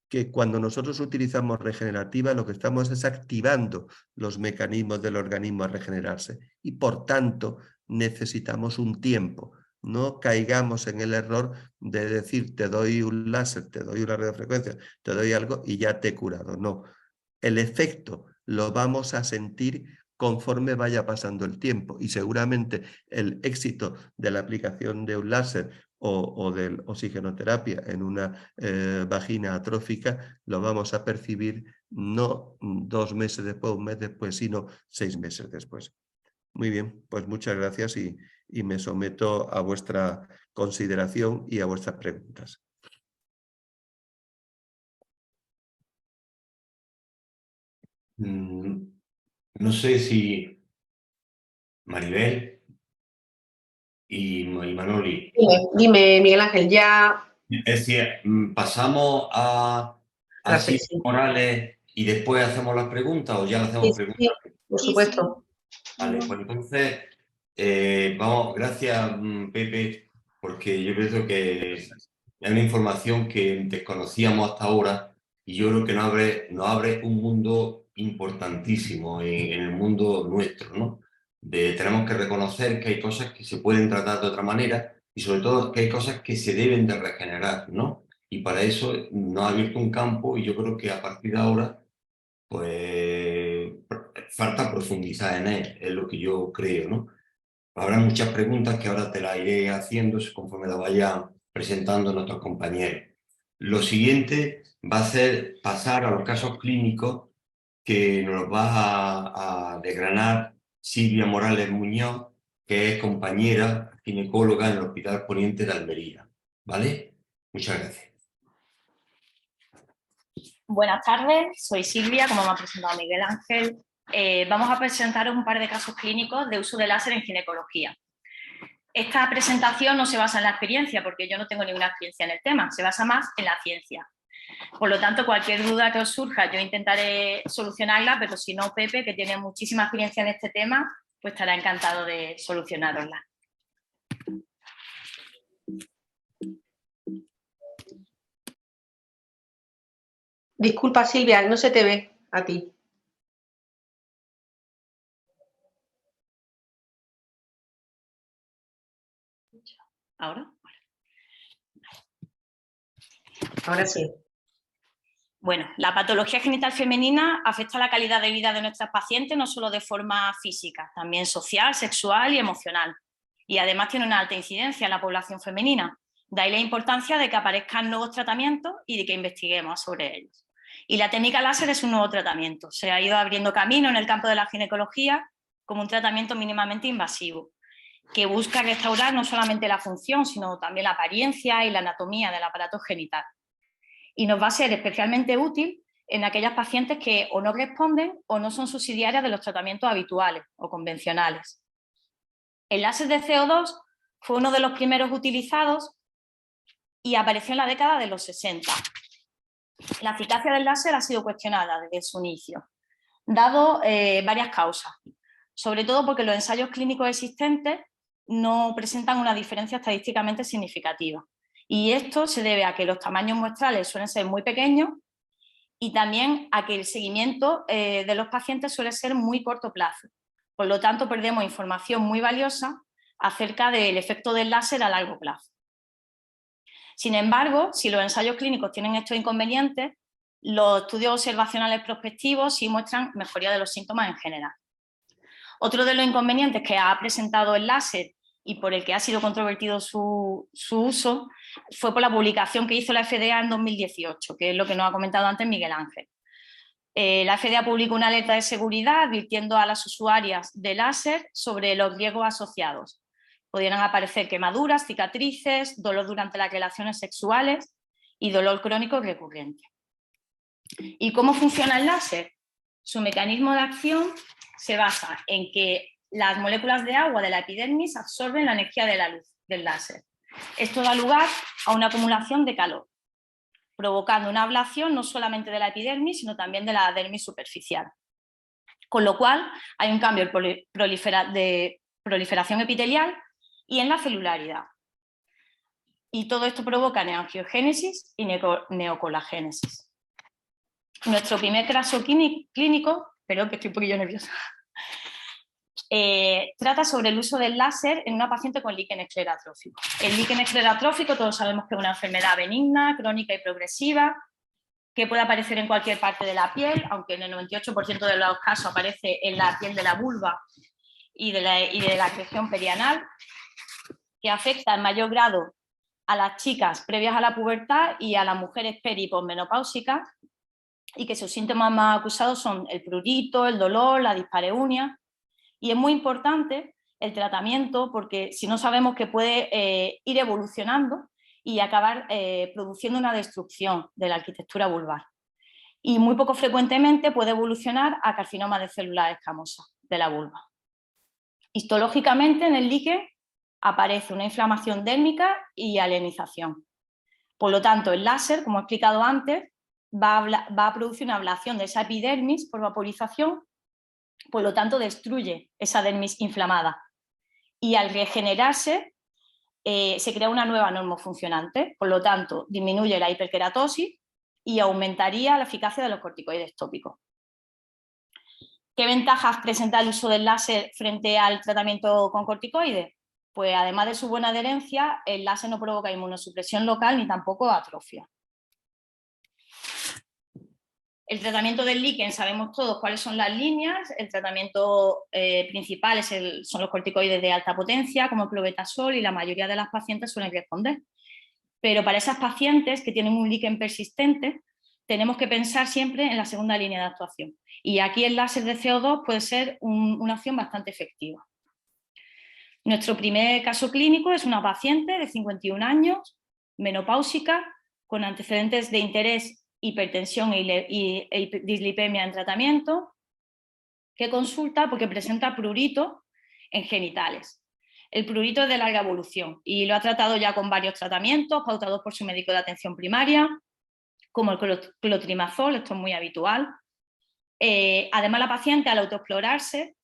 que cuando nosotros utilizamos regenerativa lo que estamos es activando los mecanismos del organismo a regenerarse y por tanto necesitamos un tiempo. No caigamos en el error de decir te doy un láser, te doy una radiofrecuencia, te doy algo y ya te he curado. No, el efecto lo vamos a sentir conforme vaya pasando el tiempo y seguramente el éxito de la aplicación de un láser o de oxigenoterapia en una vagina atrófica lo vamos a percibir no 2 meses después, 1 mes después, sino 6 meses después. Muy bien, pues muchas gracias y me someto a vuestra consideración y a vuestras preguntas. No sé si Maribel y Manoli. Dime, Miguel Ángel, ya Es decir, pasamos a la Silvia sección. Morales y después hacemos las preguntas o ya le Sí, hacemos preguntas. sí, por supuesto. Vale, pues entonces, vamos, gracias Pepe, porque yo pienso que es una información que desconocíamos hasta ahora y yo creo que nos abre un mundo importantísimo en el mundo nuestro, ¿no? Tenemos que reconocer que hay cosas que se pueden tratar de otra manera y sobre todo que hay cosas que se deben de regenerar, ¿no? Y para eso nos ha abierto un campo y yo creo que a partir de ahora pues falta profundizar en él, es lo que yo creo, ¿no? Habrá muchas preguntas que ahora te las iré haciendo conforme las vayan presentando nuestros compañeros. Lo siguiente va a ser pasar a los casos clínicos que nos va a desgranar Silvia Morales Muñoz, que es compañera ginecóloga en el Hospital Poniente de Almería. ¿Vale? Muchas gracias. Buenas tardes, soy Silvia, como me ha presentado Miguel Ángel. Vamos a presentaros un par de casos clínicos de uso de láser en ginecología. Esta presentación no se basa en la experiencia, porque yo no tengo ninguna experiencia en el tema, se basa más en la ciencia. Por lo tanto, cualquier duda que os surja, yo intentaré solucionarla, pero si no, Pepe, que tiene muchísima experiencia en este tema, pues estará encantado de solucionarosla. Disculpa, Silvia, no se te ve a ti. ¿Ahora? Ahora sí. Bueno, la patología genital femenina afecta a la calidad de vida de nuestras pacientes no solo de forma física, también social, sexual y emocional. Y además tiene una alta incidencia en la población femenina. De ahí la importancia de que aparezcan nuevos tratamientos y de que investiguemos sobre ellos. Y la técnica láser es un nuevo tratamiento. Se ha ido abriendo camino en el campo de la ginecología como un tratamiento mínimamente invasivo, que busca restaurar no solamente la función, sino también la apariencia y la anatomía del aparato genital. Y nos va a ser especialmente útil en aquellas pacientes que o no responden o no son subsidiarias de los tratamientos habituales o convencionales. El láser de CO2 fue uno de los primeros utilizados y apareció en la década de los 60. La eficacia del láser ha sido cuestionada desde su inicio, dado varias causas, sobre todo porque los ensayos clínicos existentes no presentan una diferencia estadísticamente significativa. Y esto se debe a que los tamaños muestrales suelen ser muy pequeños y también a que el seguimiento de los pacientes suele ser muy corto plazo. Por lo tanto, perdemos información muy valiosa acerca del efecto del láser a largo plazo. Sin embargo, si los ensayos clínicos tienen estos inconvenientes, los estudios observacionales prospectivos sí muestran mejoría de los síntomas en general. Otro de los inconvenientes que ha presentado el láser y por el que ha sido controvertido su uso, fue por la publicación que hizo la FDA en 2018, que es lo que nos ha comentado antes Miguel Ángel. La FDA publicó una alerta de seguridad advirtiendo a las usuarias de láser sobre los riesgos asociados. Podrían aparecer quemaduras, cicatrices, dolor durante las relaciones sexuales y dolor crónico recurrente. ¿Y cómo funciona el láser? Su mecanismo de acción se basa en que las moléculas de agua de la epidermis absorben la energía de la luz del láser. Esto da lugar a una acumulación de calor, provocando una ablación no solamente de la epidermis, sino también de la dermis superficial. Con lo cual hay un cambio de proliferación epitelial y en la celularidad. Y todo esto provoca neangiogénesis y neocolagénesis. Nuestro primer caso clínico, perdón que estoy un poquillo nerviosa, trata sobre el uso del láser en una paciente con líquen esclerotrófico. El líquen esclerotrófico todos sabemos que es una enfermedad benigna, crónica y progresiva, que puede aparecer en cualquier parte de la piel, aunque en el 98% de los casos aparece en la piel de la vulva y de la región perianal, que afecta en mayor grado a las chicas previas a la pubertad y a las mujeres peri- y posmenopáusicas, y que sus síntomas más acusados son el prurito, el dolor, la dispareunia. Y es muy importante el tratamiento porque si no sabemos que puede ir evolucionando y acabar produciendo una destrucción de la arquitectura vulvar. Y muy poco frecuentemente puede evolucionar a carcinoma de células escamosas de la vulva. Histológicamente en el líquen aparece una inflamación dérmica y alienización. Por lo tanto, el láser, como he explicado antes, va a producir una ablación de esa epidermis por vaporización, por lo tanto destruye esa dermis inflamada. Y al regenerarse se crea una nueva normofuncionante, por lo tanto disminuye la hiperkeratosis y aumentaría la eficacia de los corticoides tópicos. ¿Qué ventajas presenta el uso del láser frente al tratamiento con corticoides? Pues además de su buena adherencia, el láser no provoca inmunosupresión local ni tampoco atrofia. El tratamiento del líquen, sabemos todos cuáles son las líneas. El tratamiento principal son los corticoides de alta potencia, como el clobetasol, y la mayoría de las pacientes suelen responder. Pero para esas pacientes que tienen un líquen persistente, tenemos que pensar siempre en la segunda línea de actuación. Y aquí el láser de CO2 puede ser una opción bastante efectiva. Nuestro primer caso clínico es una paciente de 51 años, menopáusica, con antecedentes de interés, hipertensión y dislipemia en tratamiento, que consulta porque presenta prurito en genitales. El prurito es de larga evolución y lo ha tratado ya con varios tratamientos pautados por su médico de atención primaria, como el clotrimazol, esto es muy habitual. Además, la paciente al autoexplorarse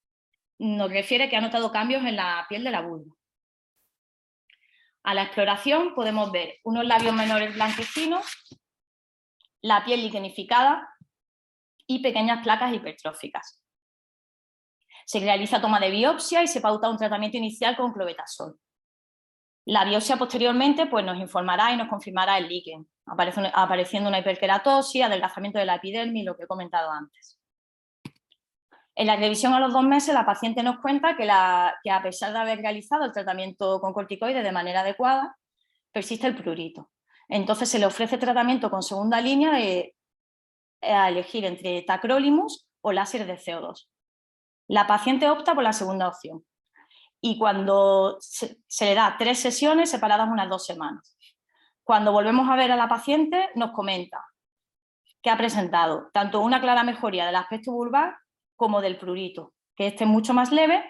nos refiere que ha notado cambios en la piel de la vulva. A la exploración podemos ver unos labios menores blanquecinos, la piel liquenificada y pequeñas placas hipertróficas. Se realiza toma de biopsia y se pauta un tratamiento inicial con clobetasol. La biopsia posteriormente pues, nos informará y nos confirmará el líquen, apareciendo una hiperkeratosis, adelgazamiento de la epidermis, lo que he comentado antes. En la revisión a los 2 meses, la paciente nos cuenta que a pesar de haber realizado el tratamiento con corticoides de manera adecuada, persiste el prurito. Entonces se le ofrece tratamiento con segunda línea a elegir entre tacrolimus o láser de CO2. La paciente opta por la segunda opción y cuando se le da 3 sesiones separadas unas 2 semanas. Cuando volvemos a ver a la paciente nos comenta que ha presentado tanto una clara mejoría del aspecto vulvar como del prurito, que este es mucho más leve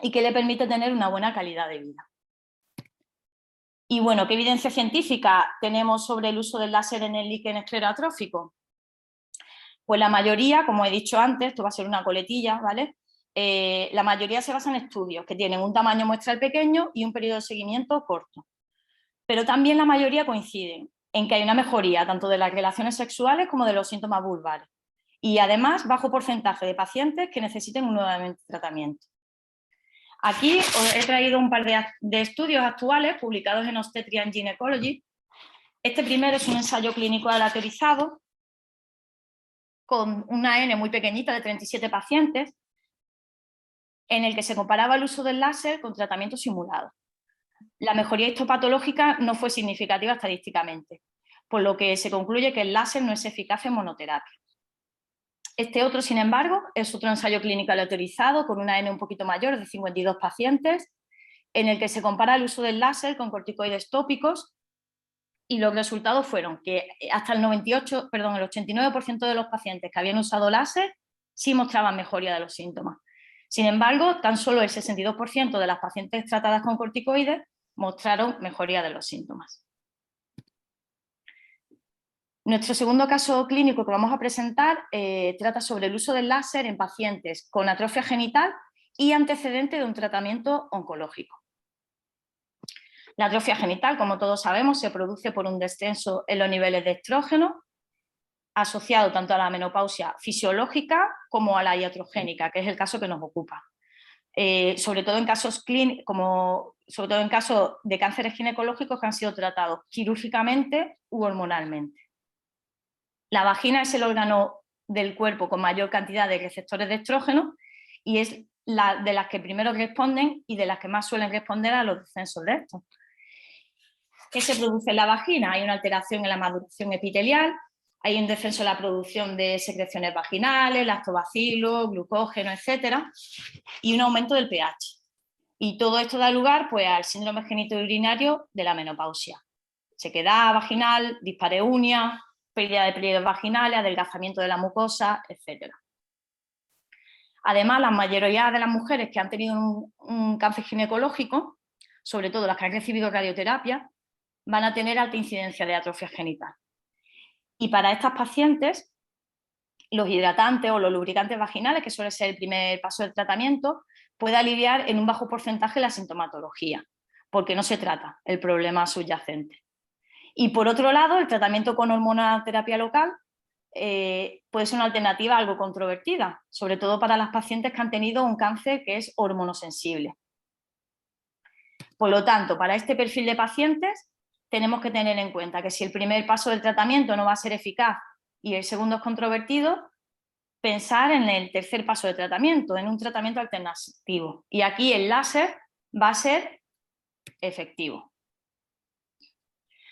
y que le permite tener una buena calidad de vida. Y bueno, ¿qué evidencia científica tenemos sobre el uso del láser en el líquen esclerotrófico? Pues la mayoría, como he dicho antes, esto va a ser una coletilla, ¿vale? La mayoría se basa en estudios que tienen un tamaño muestral pequeño y un periodo de seguimiento corto. Pero también la mayoría coinciden en que hay una mejoría tanto de las relaciones sexuales como de los síntomas vulvares. Y además, bajo porcentaje de pacientes que necesiten un nuevo tratamiento. Aquí os he traído un par de estudios actuales publicados en Obstetrics and Gynecology. Este primero es un ensayo clínico aleatorizado con una N muy pequeñita de 37 pacientes en el que se comparaba el uso del láser con tratamiento simulado. La mejoría histopatológica no fue significativa estadísticamente, por lo que se concluye que el láser no es eficaz en monoterapia. Este otro, sin embargo, es otro ensayo clínico aleatorizado con una N un poquito mayor de 52 pacientes, en el que se compara el uso del láser con corticoides tópicos, y los resultados fueron que hasta el 89% de los pacientes que habían usado láser sí mostraban mejoría de los síntomas. Sin embargo, tan solo el 62% de las pacientes tratadas con corticoides mostraron mejoría de los síntomas. Nuestro segundo caso clínico que vamos a presentar trata sobre el uso del láser en pacientes con atrofia genital y antecedente de un tratamiento oncológico. La atrofia genital, como todos sabemos, se produce por un descenso en los niveles de estrógeno, asociado tanto a la menopausia fisiológica como a la iatrogénica, que es el caso que nos ocupa. Sobre todo en casos de cánceres ginecológicos que han sido tratados quirúrgicamente u hormonalmente. La vagina es el órgano del cuerpo con mayor cantidad de receptores de estrógeno y es de las que primero responden y de las que más suelen responder a los descensos de estos. ¿Qué se produce en la vagina? Hay una alteración en la maduración epitelial, hay un descenso en la producción de secreciones vaginales, lactobacilos, glucógeno, etcétera, y un aumento del pH. Y todo esto da lugar, pues, al síndrome genitourinario de la menopausia. Sequedad vaginal, dispareunia, pérdida de pliegues vaginales, adelgazamiento de la mucosa, etc. Además, la mayoría de las mujeres que han tenido un cáncer ginecológico, sobre todo las que han recibido radioterapia, van a tener alta incidencia de atrofia genital. Y para estas pacientes, los hidratantes o los lubricantes vaginales, que suele ser el primer paso del tratamiento, puede aliviar en un bajo porcentaje la sintomatología, porque no se trata el problema subyacente. Y por otro lado, el tratamiento con hormonoterapia local puede ser una alternativa algo controvertida, sobre todo para las pacientes que han tenido un cáncer que es hormonosensible. Por lo tanto, para este perfil de pacientes tenemos que tener en cuenta que si el primer paso del tratamiento no va a ser eficaz y el segundo es controvertido, pensar en el tercer paso de tratamiento, en un tratamiento alternativo. Y aquí el láser va a ser efectivo.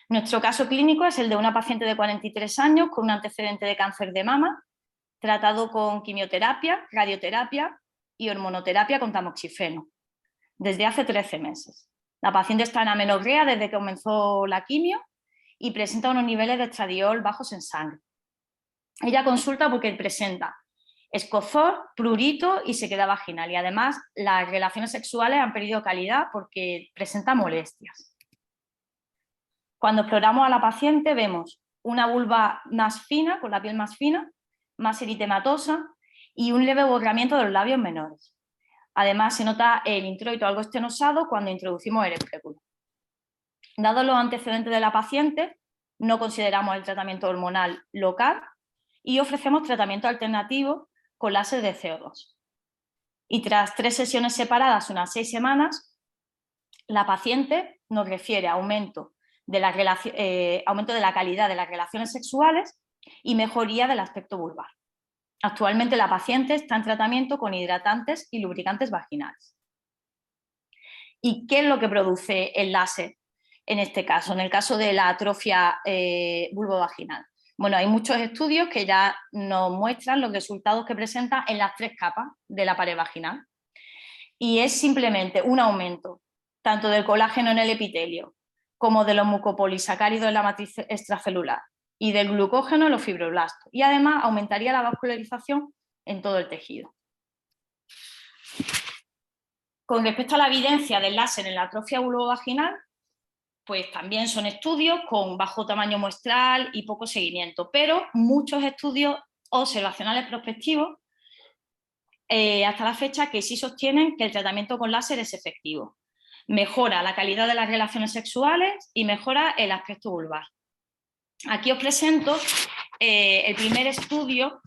Nuestro caso clínico es el de una paciente de 43 años con un antecedente de cáncer de mama, tratado con quimioterapia, radioterapia y hormonoterapia con tamoxifeno, desde hace 13 meses. La paciente está en amenorrea desde que comenzó la quimio y presenta unos niveles de estradiol bajos en sangre. Ella consulta porque presenta escozor, prurito y sequedad vaginal, y además las relaciones sexuales han perdido calidad porque presenta molestias. Cuando exploramos a la paciente vemos una vulva más fina, con la piel más fina, más eritematosa y un leve borramiento de los labios menores. Además, se nota el introito algo estenosado cuando introducimos el espéculo. Dados los antecedentes de la paciente, no consideramos el tratamiento hormonal local y ofrecemos tratamiento alternativo con láser de CO2. Y tras 3 sesiones separadas, unas 6 semanas, la paciente nos refiere a aumento de la calidad de las relaciones sexuales y mejoría del aspecto vulvar. Actualmente la paciente está en tratamiento con hidratantes y lubricantes vaginales. ¿Y qué es lo que produce el láser en este caso, en el caso de la atrofia vulvovaginal? Bueno, hay muchos estudios que ya nos muestran los resultados que presenta en las 3 capas de la pared vaginal. Y es simplemente un aumento tanto del colágeno en el epitelio como de los mucopolisacáridos en la matriz extracelular y del glucógeno en los fibroblastos. Y además aumentaría la vascularización en todo el tejido. Con respecto a la evidencia del láser en la atrofia vulvovaginal, pues también son estudios con bajo tamaño muestral y poco seguimiento, pero muchos estudios observacionales prospectivos hasta la fecha que sí sostienen que el tratamiento con láser es efectivo. Mejora la calidad de las relaciones sexuales y mejora el aspecto vulvar. Aquí os presento el primer estudio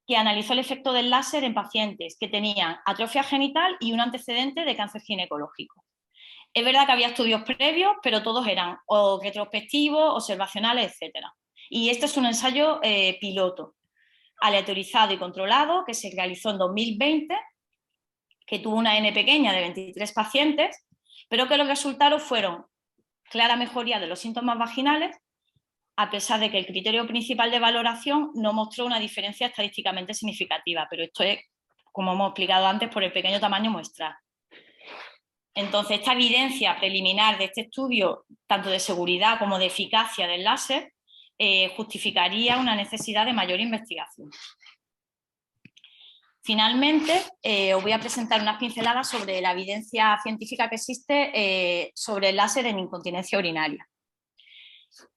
que analizó el efecto del láser en pacientes que tenían atrofia genital y un antecedente de cáncer ginecológico. Es verdad que había estudios previos, pero todos eran o retrospectivos, observacionales, etc. Y este es un ensayo piloto, aleatorizado y controlado, que se realizó en 2020 que tuvo una N pequeña de 23 pacientes, pero que los resultados fueron clara mejoría de los síntomas vaginales, a pesar de que el criterio principal de valoración no mostró una diferencia estadísticamente significativa, pero esto es, como hemos explicado antes, por el pequeño tamaño muestral. Entonces, esta evidencia preliminar de este estudio, tanto de seguridad como de eficacia del láser, justificaría una necesidad de mayor investigación. Finalmente, os voy a presentar unas pinceladas sobre la evidencia científica que existe sobre el láser en incontinencia urinaria.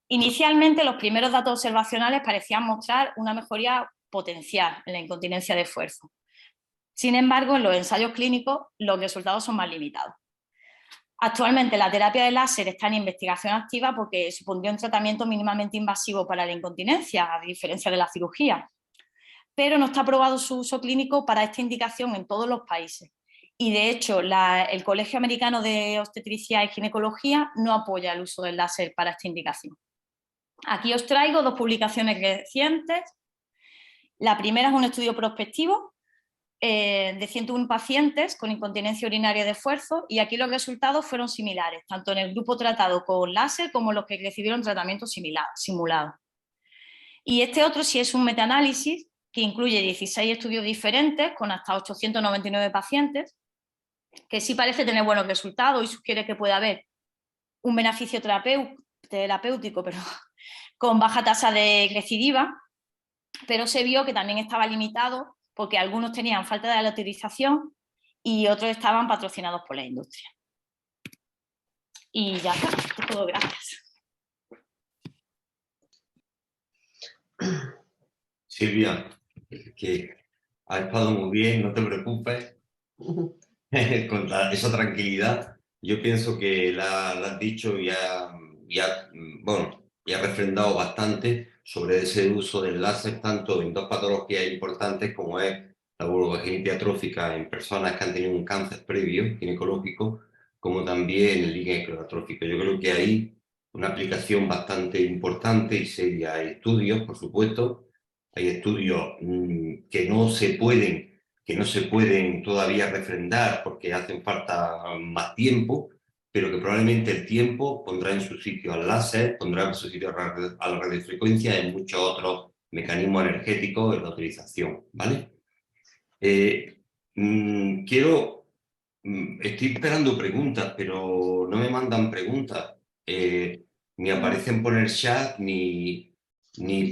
Inicialmente, los primeros datos observacionales parecían mostrar una mejoría potencial en la incontinencia de esfuerzo. Sin embargo, en los ensayos clínicos los resultados son más limitados. Actualmente la terapia de láser está en investigación activa porque supondría un tratamiento mínimamente invasivo para la incontinencia, a diferencia de la cirugía. Pero no está aprobado su uso clínico para esta indicación en todos los países. Y de hecho, el Colegio Americano de Obstetricia y Ginecología no apoya el uso del láser para esta indicación. Aquí os traigo dos publicaciones recientes. La primera es un estudio prospectivo de 101 pacientes con incontinencia urinaria de esfuerzo, y aquí los resultados fueron similares, tanto en el grupo tratado con láser como los que recibieron tratamiento simulado. Y este otro sí es un metaanálisis que incluye 16 estudios diferentes con hasta 899 pacientes, que sí parece tener buenos resultados y sugiere que puede haber un beneficio terapéutico con baja tasa de recidiva, pero se vio que también estaba limitado porque algunos tenían falta de aleatorización y otros estaban patrocinados por la industria. Y ya está, esto es todo, gracias. Silvia, que ha estado muy bien, no te preocupes, con esa tranquilidad. Yo pienso que la has dicho y ha refrendado bastante sobre ese uso del láser, tanto en dos patologías importantes como es la vulvovaginitis atrófica en personas que han tenido un cáncer previo ginecológico, como también el líquen esclerotrófico. Yo creo que hay una aplicación bastante importante y seria. Hay estudios, por supuesto, hay estudios que no se pueden todavía refrendar porque hacen falta más tiempo, pero que probablemente el tiempo pondrá en su sitio al láser, pondrá en su sitio a la radiofrecuencia y en muchos otros mecanismos energéticos de la utilización, ¿vale? Estoy esperando preguntas, pero no me mandan preguntas. Ni aparecen por el chat, ni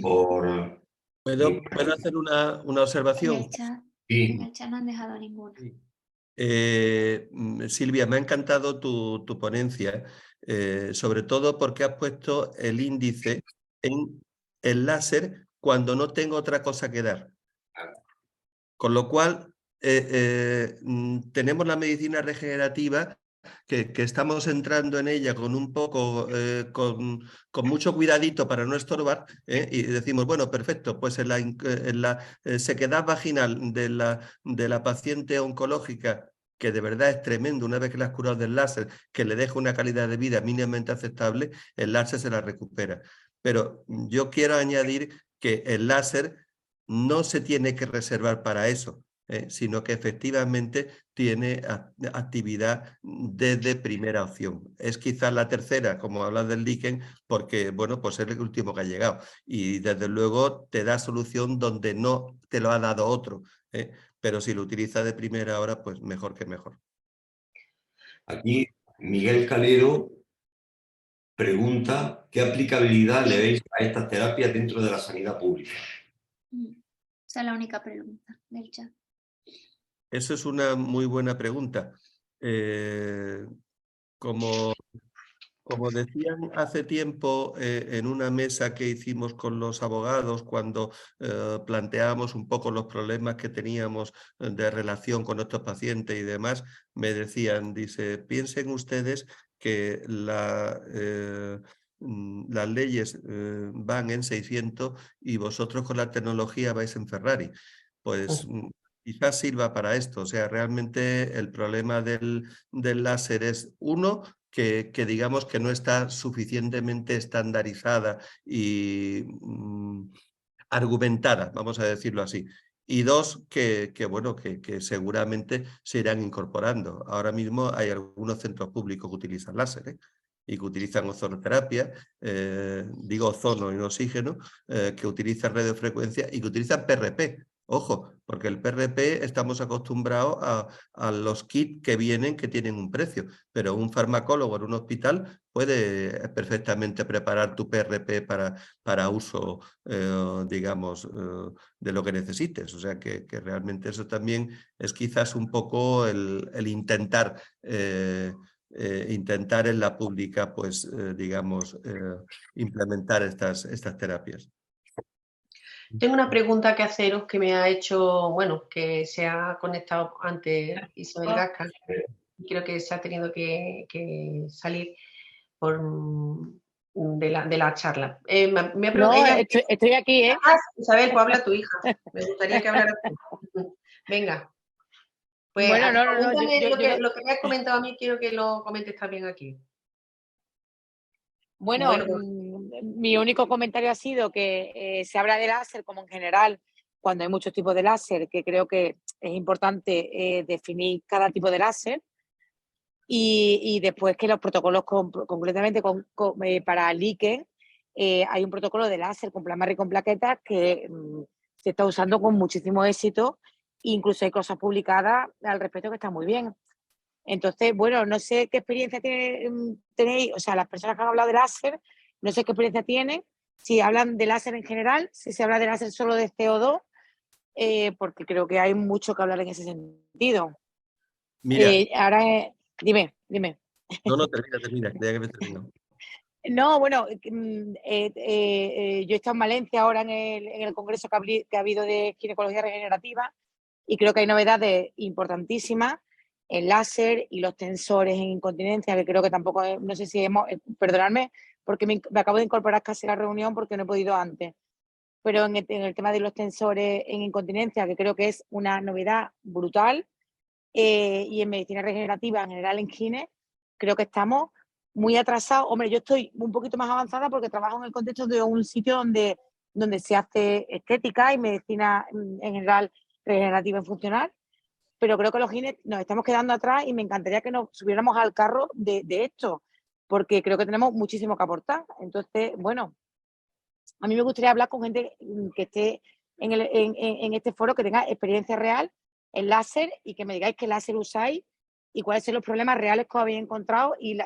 por... ¿Puedo hacer una observación? Sí. En el chat no han dejado ninguna. Silvia, me ha encantado tu ponencia, sobre todo porque has puesto el índice en el láser cuando no tengo otra cosa que dar. Con lo cual, tenemos la medicina regenerativa que estamos entrando en ella con un poco, con mucho cuidadito para no estorbar, y decimos, bueno, perfecto, pues en la sequedad vaginal de la paciente oncológica, que de verdad es tremendo una vez que la has curado del láser, que le deja una calidad de vida mínimamente aceptable, el láser se la recupera. Pero yo quiero añadir que el láser no se tiene que reservar para eso, sino que efectivamente tiene actividad desde primera opción. Es quizás la tercera, como hablas del líquen, porque bueno, pues es el último que ha llegado y desde luego te da solución donde no te lo ha dado otro, pero si lo utilizas de primera hora, pues mejor que mejor. Aquí Miguel Calero pregunta ¿qué aplicabilidad le veis a estas terapias dentro de la sanidad pública? Esa es la única pregunta del chat. Eso es una muy buena pregunta. Como decían hace tiempo en una mesa que hicimos con los abogados cuando planteábamos un poco los problemas que teníamos de relación con nuestros pacientes y demás, me decían, piensen ustedes que las leyes van en 600 y vosotros con la tecnología vais en Ferrari. Pues quizás sirva para esto. O sea, realmente el problema del láser es uno, que digamos que no está suficientemente estandarizada y argumentada, vamos a decirlo así. y dos, bueno, que seguramente se irán incorporando. Ahora mismo hay algunos centros públicos que utilizan láser, y que utilizan ozonoterapia, digo ozono y no oxígeno, que utilizan radiofrecuencia y que utilizan PRP. Ojo, porque el PRP estamos acostumbrados a los kits que vienen que tienen un precio, pero un farmacólogo en un hospital puede perfectamente preparar tu PRP para uso, digamos, de lo que necesites. O sea que realmente eso también es quizás un poco el intentar... intentar en la pública, pues, digamos, implementar estas terapias. Tengo una pregunta que haceros que me ha hecho, bueno, que se ha conectado antes Isabel Gasca, y creo que se ha tenido que salir de la charla. No, estoy aquí, ¿eh? Ah, Isabel, pues habla tu hija. Me gustaría que hablara tú. Venga. Pues Bueno, no, coméntame lo que me has comentado a mí, quiero que lo comentes también aquí. Bueno, mi único comentario ha sido que se habla de láser como en general, cuando hay muchos tipos de láser, que creo que es importante definir cada tipo de láser. Y después que los protocolos concretamente para líquen, hay un protocolo de láser con plasma y con plaquetas que se está usando con muchísimo éxito. Incluso hay cosas publicadas al respecto que están muy bien. Entonces, bueno, no sé qué experiencia tenéis, o sea, las personas que han hablado de láser, no sé qué experiencia tienen, si hablan de láser en general, si se habla de láser solo de CO2, porque creo que hay mucho que hablar en ese sentido. Mira. Ahora, dime. No, termina, creía que habías terminado. No, bueno, yo he estado en Valencia ahora en el congreso que ha habido de ginecología regenerativa y creo que hay novedades importantísimas, el láser y los tensores en incontinencia, que creo que tampoco, no sé si perdonadme, porque me acabo de incorporar casi a la reunión porque no he podido antes, pero en el tema de los tensores en incontinencia, que creo que es una novedad brutal, y en medicina regenerativa en general en gine, creo que estamos muy atrasados. Hombre, yo estoy un poquito más avanzada porque trabajo en el contexto de un sitio donde se hace estética y medicina en general regenerativa y funcional, pero creo que los gines nos estamos quedando atrás y me encantaría que nos subiéramos al carro de esto, porque creo que tenemos muchísimo que aportar. Entonces, bueno, a mí me gustaría hablar con gente que esté en este foro, que tenga experiencia real en láser y que me digáis qué láser usáis y cuáles son los problemas reales que os habéis encontrado y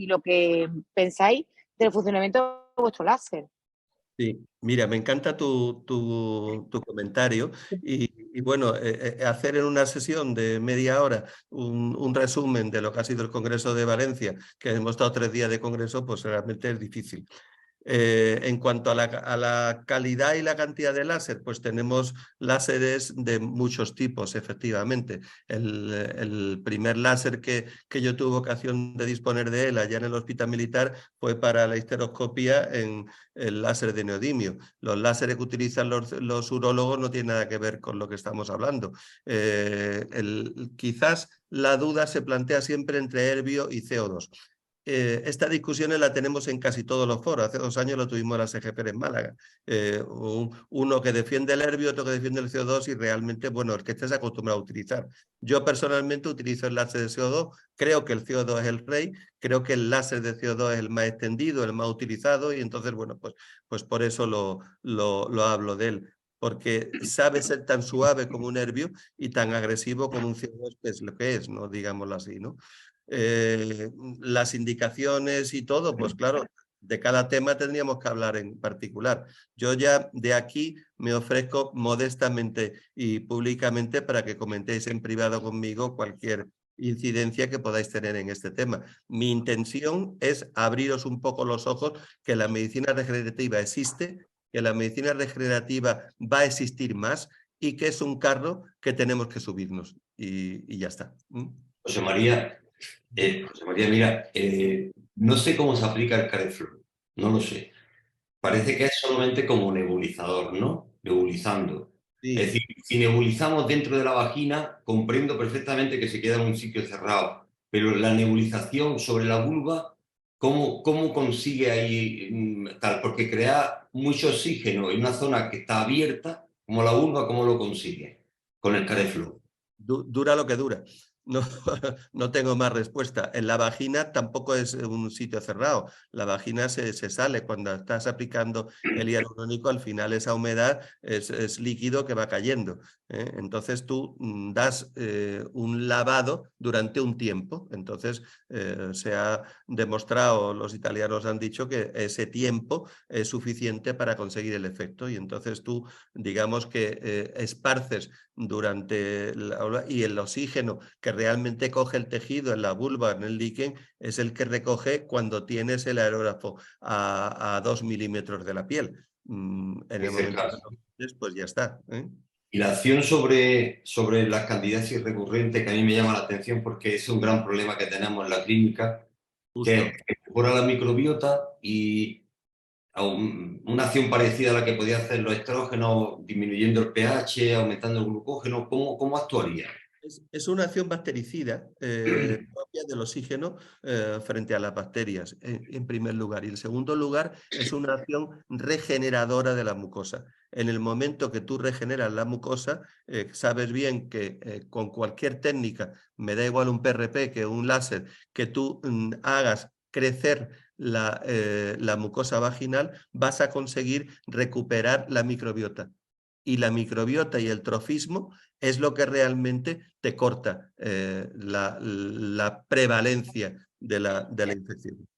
lo que pensáis del funcionamiento de vuestro láser. Sí, mira, me encanta tu comentario y bueno, hacer en una sesión de media hora un resumen de lo que ha sido el Congreso de Valencia, que hemos estado 3 días de congreso, pues realmente es difícil. En cuanto a la calidad y la cantidad de láser, pues tenemos láseres de muchos tipos, efectivamente. El primer láser que yo tuve ocasión de disponer de él allá en el Hospital Militar fue para la histeroscopía en el láser de neodimio. Los láseres que utilizan los urólogos no tienen nada que ver con lo que estamos hablando. Quizás la duda se plantea siempre entre Herbio y CO2. Esta discusión la tenemos en casi todos los foros. Hace 2 años lo tuvimos en la SGP en Málaga. Uno que defiende el herbio, otro que defiende el CO2 y realmente, bueno, el que estés acostumbrado a utilizar. Yo personalmente utilizo el láser de CO2, creo que el CO2 es el rey, creo que el láser de CO2 es el más extendido, el más utilizado y entonces, bueno, pues por eso lo hablo de él. Porque sabe ser tan suave como un herbio y tan agresivo como un CO2, que es lo que es, ¿no? Digámoslo así, ¿no? Las indicaciones y todo, pues claro, de cada tema tendríamos que hablar en particular. Yo ya de aquí me ofrezco modestamente y públicamente para que comentéis en privado conmigo cualquier incidencia que podáis tener en este tema. Mi intención es abriros un poco los ojos que la medicina regenerativa existe, que la medicina regenerativa va a existir más y que es un carro que tenemos que subirnos y ya está. José María, mira, no sé cómo se aplica el Careflow, no lo sé. Parece que es solamente como nebulizador, ¿no? Nebulizando. Sí. Es decir, si nebulizamos dentro de la vagina, comprendo perfectamente que se queda en un sitio cerrado, pero la nebulización sobre la vulva, ¿cómo consigue ahí tal? Porque crea mucho oxígeno en una zona que está abierta como la vulva, ¿cómo lo consigue con el Careflow? Dura lo que dura. No, no tengo más respuesta. En la vagina tampoco es un sitio cerrado. La vagina se sale. Cuando estás aplicando el hialurónico, al final esa humedad es líquido que va cayendo. Entonces tú das un lavado durante un tiempo. Entonces se ha demostrado, los italianos han dicho que ese tiempo es suficiente para conseguir el efecto. Y entonces tú, digamos que esparces durante y el oxígeno que realmente coge el tejido en la vulva, en el líquen, es el que recoge cuando tienes el aerógrafo a 2 milímetros de la piel. En el momento que lo haces, pues ya está. Y la acción sobre las candidiasis recurrentes, que a mí me llama la atención porque es un gran problema que tenemos en la clínica, Justo. que mejora la microbiota y una acción parecida a la que podía hacer los estrógenos, disminuyendo el pH, aumentando el glucógeno, ¿cómo actuaría? Es una acción bactericida propia del oxígeno frente a las bacterias, en primer lugar. Y en segundo lugar, es una acción regeneradora de la mucosa. En el momento que tú regeneras la mucosa, sabes bien que con cualquier técnica, me da igual un PRP que un láser, que tú hagas crecer la mucosa vaginal, vas a conseguir recuperar la microbiota. Y la microbiota y el trofismo es lo que realmente te corta la prevalencia de la infección.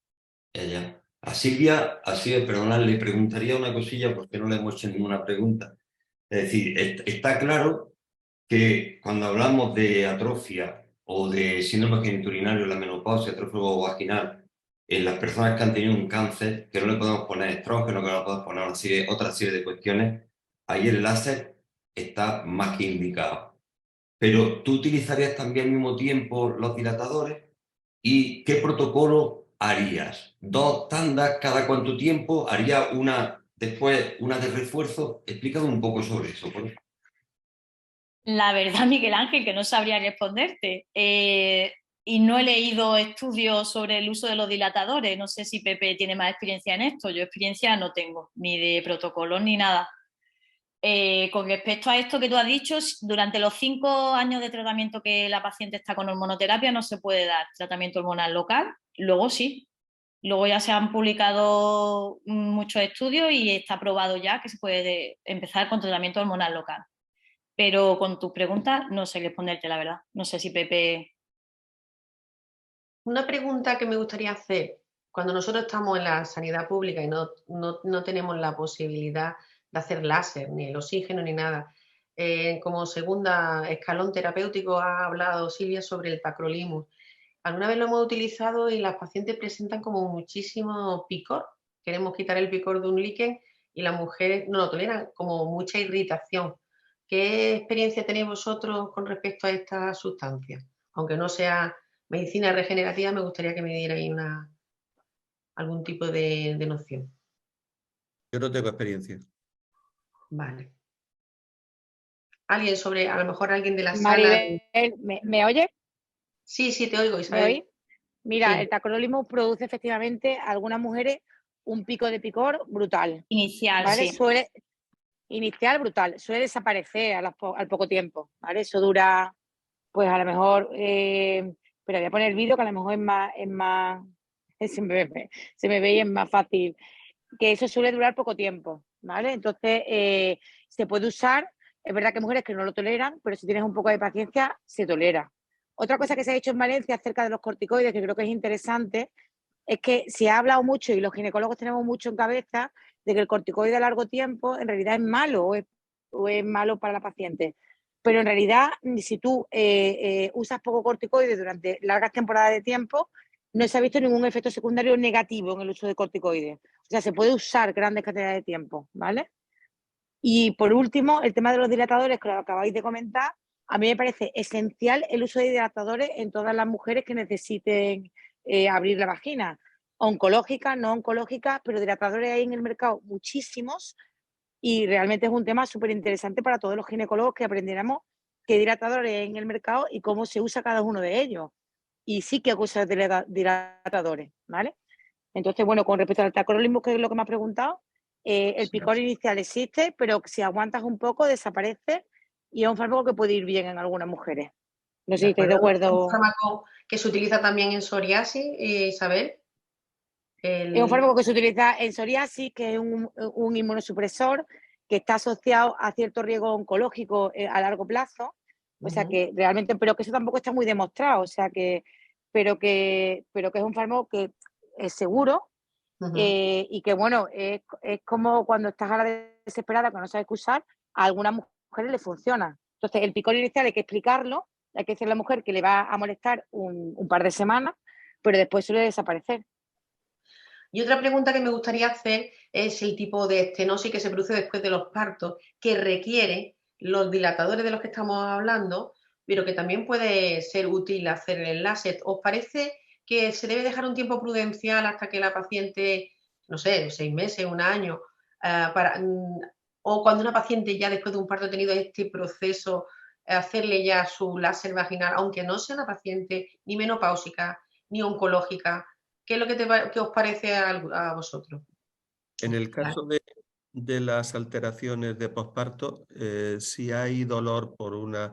Ella. A Silvia, perdonad, le preguntaría una cosilla porque no le hemos hecho ninguna pregunta. Es decir, está claro que cuando hablamos de atrofia o de síndrome genitourinario en la menopausia, atrofia vaginal, en las personas que han tenido un cáncer, que no le podemos poner estrógeno, que no le podemos poner otra serie de cuestiones, ahí el láser está más que indicado. Pero tú utilizarías también al mismo tiempo los dilatadores. ¿Y qué protocolo harías? ¿2 tandas cada cuánto tiempo? ¿Haría después una de refuerzo? Explícame un poco sobre eso, por favor. La verdad, Miguel Ángel, que no sabría responderte. Y no he leído estudios sobre el uso de los dilatadores. No sé si Pepe tiene más experiencia en esto. Yo experiencia no tengo, ni de protocolos ni nada. Con respecto a esto que tú has dicho, durante los 5 años de tratamiento que la paciente está con hormonoterapia no se puede dar tratamiento hormonal local. Luego sí. Luego ya se han publicado muchos estudios y está probado ya que se puede empezar con tratamiento hormonal local. Pero con tus preguntas no sé responderte, la verdad. No sé si Pepe... Una pregunta que me gustaría hacer, cuando nosotros estamos en la sanidad pública y no tenemos la posibilidad de hacer láser, ni el oxígeno, ni nada, como segunda escalón terapéutico ha hablado Silvia sobre el tacrolimus. Alguna vez lo hemos utilizado y las pacientes presentan como muchísimo picor. Queremos quitar el picor de un líquen y las mujeres no lo toleran, como mucha irritación. ¿Qué experiencia tenéis vosotros con respecto a esta sustancia? Aunque no sea medicina regenerativa, me gustaría que me dierais algún tipo de noción. Yo no tengo experiencia. Vale. A lo mejor alguien de la sala. Maribel, ¿me oye? Sí, te oigo, ¿Me Isabel. oís? Mira, Sí. el tacrolimus produce efectivamente a algunas mujeres un pico de picor brutal. Inicial, ¿vale? sí. Inicial brutal, suele desaparecer al poco tiempo, ¿vale? Eso dura, pues a lo mejor, pero voy a poner el vídeo que a lo mejor es más se me ve y es más fácil, que eso suele durar poco tiempo, ¿vale? Entonces, se puede usar, es verdad que hay mujeres que no lo toleran, pero si tienes un poco de paciencia, se tolera. Otra cosa que se ha hecho en Valencia acerca de los corticoides, que creo que es interesante, es que se ha hablado mucho y los ginecólogos tenemos mucho en cabeza de que el corticoide a largo tiempo en realidad es malo o es malo para la paciente. Pero en realidad, si tú usas poco corticoide durante largas temporadas de tiempo, no se ha visto ningún efecto secundario negativo en el uso de corticoides. O sea, se puede usar grandes cantidades de tiempo, ¿vale? Y por último, el tema de los dilatadores, que lo acabáis de comentar, a mí me parece esencial el uso de dilatadores en todas las mujeres que necesiten abrir la vagina. Oncológica, no oncológica, pero dilatadores hay en el mercado muchísimos y realmente es un tema súper interesante para todos los ginecólogos que aprendiéramos qué dilatadores hay en el mercado y cómo se usa cada uno de ellos. Y sí que hay que usar dilatadores, ¿vale? Entonces, bueno, con respecto al tacrolimus, que es lo que me has preguntado, el picor inicial existe, pero si aguantas un poco desaparece y es un fármaco que puede ir bien en algunas mujeres. No sé si estáis de acuerdo. ¿Es un fármaco que se utiliza también en psoriasis, Isabel? Es un fármaco que se utiliza en psoriasis, que es un inmunosupresor que está asociado a cierto riesgo oncológico a largo plazo. O sea que realmente, pero que eso tampoco está muy demostrado, o sea que, pero que es un fármaco que es seguro y que bueno, es como cuando estás a la desesperada, que no sabes qué usar, a algunas mujeres le funciona. Entonces, el picor inicial hay que explicarlo, hay que decirle a la mujer que le va a molestar un par de semanas, pero después suele desaparecer. Y otra pregunta que me gustaría hacer es el tipo de estenosis que se produce después de los partos, que requiere los dilatadores de los que estamos hablando, pero que también puede ser útil hacer el láser. ¿Os parece que se debe dejar un tiempo prudencial hasta que la paciente, no sé, 6 meses, un año, o cuando una paciente ya después de un parto ha tenido este proceso, hacerle ya su láser vaginal, aunque no sea una paciente ni menopáusica ni oncológica? ¿Qué es lo que os parece a vosotros? En el caso de las alteraciones de posparto, si hay dolor por una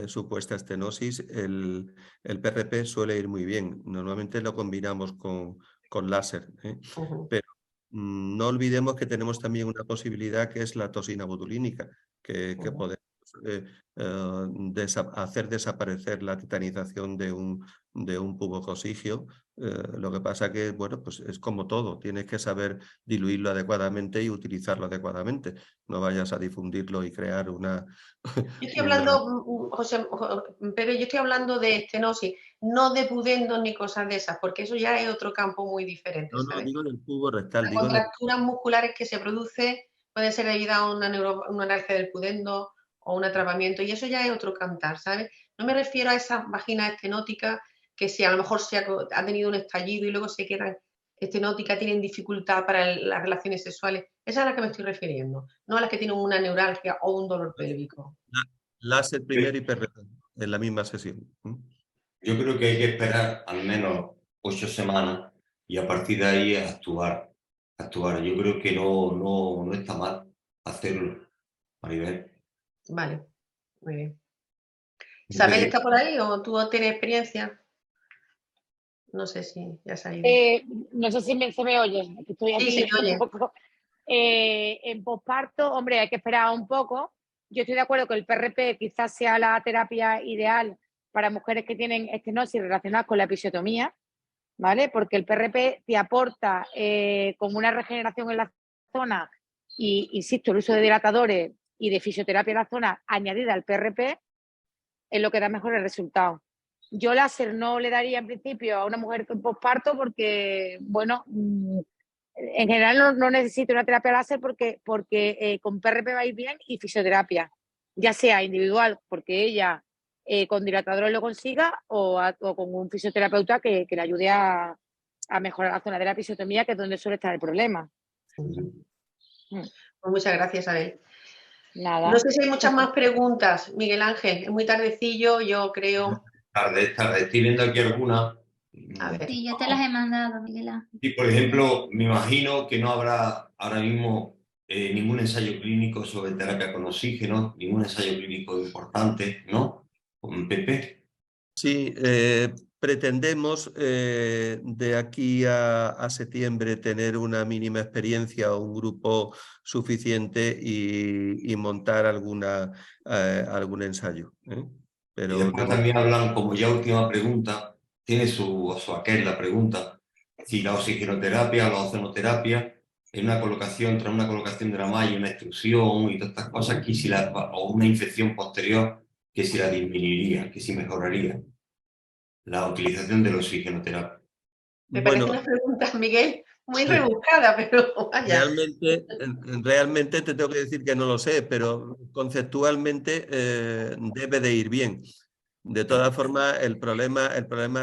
supuesta estenosis, el PRP suele ir muy bien. Normalmente lo combinamos con láser, pero no olvidemos que tenemos también una posibilidad que es la toxina botulínica, que podemos hacer desaparecer la titanización de un pubocosigio. Lo que pasa que, bueno, pues es como todo, tienes que saber diluirlo adecuadamente y utilizarlo adecuadamente. No vayas a difundirlo y crear una... Yo estoy hablando, pero yo estoy hablando de estenosis, no de pudendo ni cosas de esas, porque eso ya es otro campo muy diferente. No, ¿sabes? digo del tubo rectal. Las contracturas musculares que se producen pueden ser debidas a una neuralgia del pudendo o un atrapamiento, y eso ya es otro cantar, ¿sabes? No me refiero a esas vaginas estenóticas que si a lo mejor ha tenido un estallido y luego se quedan estenóticas, tienen dificultad para las relaciones sexuales. Esa es a la que me estoy refiriendo, no a las que tienen una neuralgia o un dolor pélvico. Láser primero y PRP en la misma sesión. Yo creo que hay que esperar al menos 8 semanas y a partir de ahí actuar. Yo creo que no está mal hacerlo, Maribel. Vale, muy bien. ¿Isabel está por ahí o tú tienes experiencia? No sé si ya se ha ido. No sé si se me oye, estoy aquí sí, se oye. un poco. En posparto, hombre, hay que esperar un poco. Yo estoy de acuerdo que el PRP quizás sea la terapia ideal para mujeres que tienen estenosis relacionadas con la episiotomía, ¿vale? Porque el PRP te aporta como una regeneración en la zona y, insisto, el uso de dilatadores y de fisioterapia en la zona añadida al PRP es lo que da mejores resultados. Yo láser no le daría en principio a una mujer con posparto porque, bueno, en general no necesito una terapia láser porque con PRP va a ir bien y fisioterapia, ya sea individual porque ella con dilatadores lo consiga o con un fisioterapeuta que le ayude a mejorar la zona de la episiotomía, que es donde suele estar el problema. Pues muchas gracias, Abel. Nada. No sé si hay muchas más preguntas, Miguel Ángel. Es muy tardecillo, yo creo. Tarde. Estoy viendo aquí algunas. A ver. Sí, yo te las he mandado, Miguel Ángel. Y, por ejemplo, me imagino que no habrá ahora mismo ningún ensayo clínico sobre terapia con oxígeno, ningún ensayo clínico importante, ¿no? Con PP. Sí, pretendemos de aquí a septiembre tener una mínima experiencia o un grupo suficiente y montar algún ensayo. Pero Y después también hablan, como ya última pregunta, tiene su aquel la pregunta, si la oxigenoterapia o la ozonoterapia en una colocación, tras una colocación de la malla, una extrusión y todas estas cosas, o una infección posterior, que si la disminuiría, que si mejoraría la utilización de la oxigenoterapia. Me parece una pregunta, Miguel, muy rebuscada, pero vaya. Realmente te tengo que decir que no lo sé, pero conceptualmente debe de ir bien. De todas formas, el problema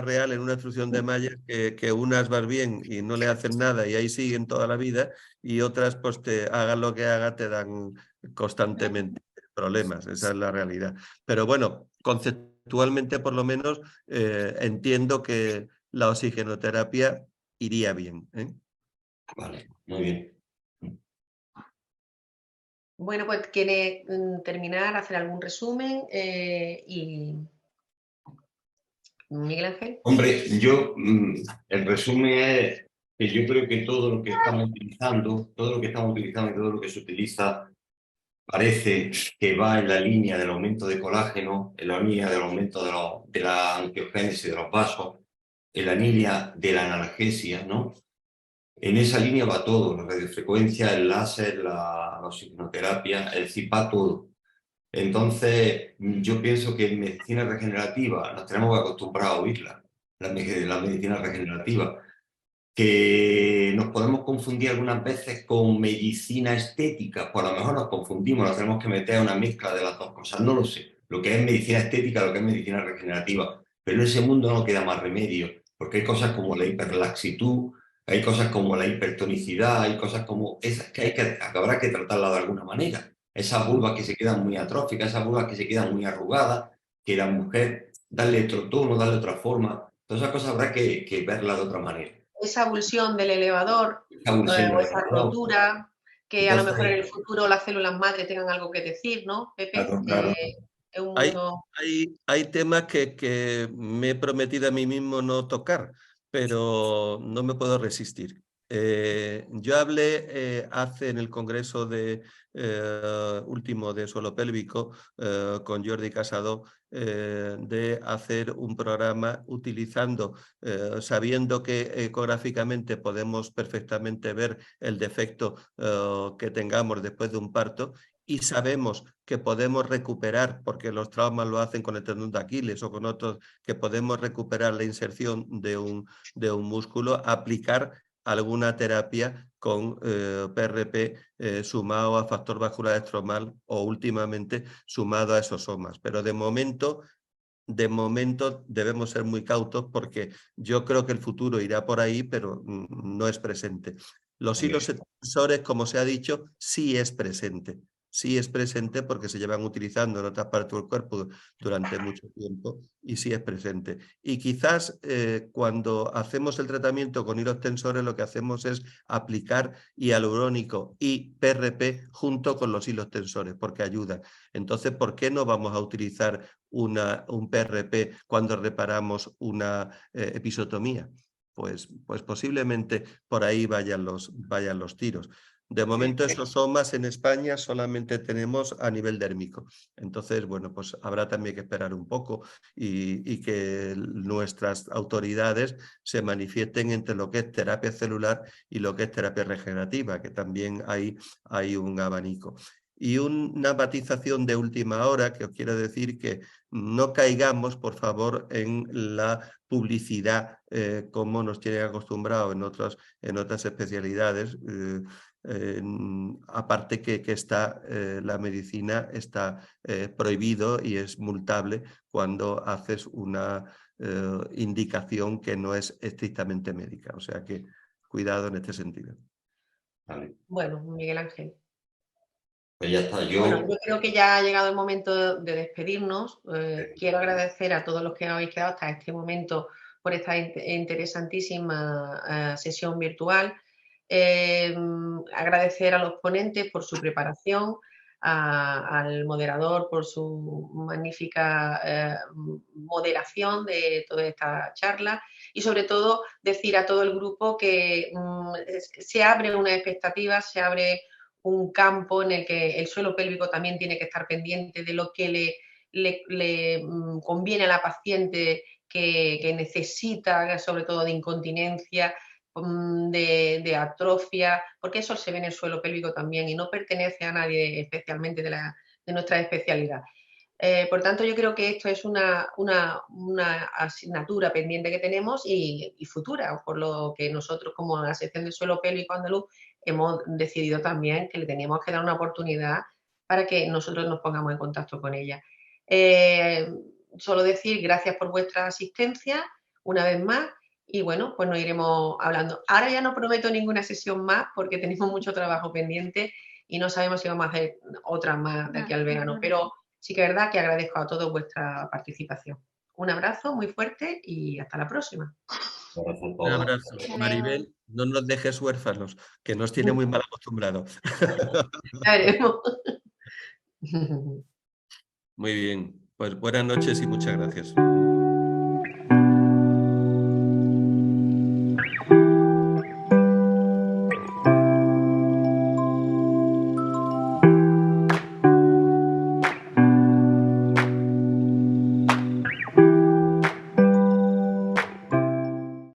real en una extrusión de malla es que unas vas bien y no le hacen nada y ahí siguen toda la vida, y otras, pues hagan lo que haga, te dan constantemente problemas. Esa es la realidad. Pero bueno, conceptualmente por lo menos entiendo que la oxigenoterapia iría bien. Vale, muy bien. Bueno, pues quiere terminar, hacer algún resumen y Miguel Ángel. Hombre, el resumen es que yo creo que todo lo que estamos utilizando, todo lo que estamos utilizando y todo lo que se utiliza parece que va en la línea del aumento de colágeno, en la línea del aumento de la angiogénesis de los vasos, en la línea de la analgesia, ¿no? En esa línea va todo, la radiofrecuencia, el láser, la oxigenoterapia, el CIPA, todo. Entonces, yo pienso que en medicina regenerativa nos tenemos que acostumbrar a oírla, la medicina regenerativa, que nos podemos confundir algunas veces con medicina estética, pues a lo mejor nos confundimos, nos tenemos que meter a una mezcla de las dos cosas, no lo sé, lo que es medicina estética, lo que es medicina regenerativa, pero en ese mundo no queda más remedio, porque hay cosas como la hiperlaxitud, hay cosas como la hipertonicidad, hay cosas como esas que habrá que tratarlas de alguna manera. Esas vulvas que se quedan muy atróficas, esas vulvas que se quedan muy arrugadas, que la mujer darle otro tono, darle otra forma, todas esas cosas habrá que verlas de otra manera. Esa abulsión del elevador o esa rotura, que a lo mejor en el futuro las células madre tengan algo que decir, ¿no, Pepe? Claro. Es un mundo... Hay temas que me he prometido a mí mismo no tocar, pero no me puedo resistir. Yo hablé en el congreso último de suelo pélvico con Jordi Casado de hacer un programa utilizando, sabiendo que ecográficamente podemos perfectamente ver el defecto que tengamos después de un parto, y sabemos que podemos recuperar, porque los traumas lo hacen con el tendón de Aquiles o con otros, que podemos recuperar la inserción de un músculo, aplicar alguna terapia con PRP sumado a factor vascular estromal o últimamente sumado a esosomas. Pero de momento debemos ser muy cautos porque yo creo que el futuro irá por ahí, pero no es presente. Los hilos extensores, como se ha dicho, sí es presente. Sí es presente porque se llevan utilizando en otras partes del cuerpo durante mucho tiempo y sí es presente. Y quizás cuando hacemos el tratamiento con hilos tensores lo que hacemos es aplicar hialurónico y PRP junto con los hilos tensores porque ayudan. Entonces, ¿por qué no vamos a utilizar un PRP cuando reparamos una episiotomía? Pues posiblemente por ahí vayan los tiros. De momento esosomas en España solamente tenemos a nivel dérmico. Entonces, bueno, pues habrá también que esperar un poco y que nuestras autoridades se manifiesten entre lo que es terapia celular y lo que es terapia regenerativa, que también hay un abanico. Y una matización de última hora que os quiero decir que no caigamos, por favor, en la publicidad como nos tienen acostumbrados en otras especialidades. Aparte que la medicina está prohibido y es multable cuando haces una indicación que no es estrictamente médica. O sea que cuidado en este sentido. Vale. Bueno, Miguel Ángel. Pues ya está. Bueno, yo creo que ya ha llegado el momento de despedirnos. Quiero agradecer a todos los que habéis quedado hasta este momento por esta interesantísima sesión virtual. Agradecer a los ponentes por su preparación, al moderador por su magnífica moderación de toda esta charla y sobre todo decir a todo el grupo que se abre una expectativa, se abre un campo en el que el suelo pélvico también tiene que estar pendiente de lo que le conviene a la paciente que necesita, sobre todo de incontinencia, de atrofia, porque eso se ve en el suelo pélvico también y no pertenece a nadie especialmente de nuestra especialidad. Por tanto, yo creo que esto es una asignatura pendiente que tenemos y futura, por lo que nosotros como la sección del suelo pélvico andaluz hemos decidido también que le teníamos que dar una oportunidad para que nosotros nos pongamos en contacto con ella. Solo decir gracias por vuestra asistencia una vez más y bueno, pues nos iremos hablando. Ahora ya no prometo ninguna sesión más porque tenemos mucho trabajo pendiente y no sabemos si vamos a hacer otra más de aquí al verano, pero sí que es verdad que agradezco a todos vuestra participación. Un abrazo muy fuerte y hasta la próxima. Un abrazo. Maribel, no nos dejes huérfanos, que nos tiene muy mal acostumbrados. Ya veremos. Muy bien, pues buenas noches y muchas gracias.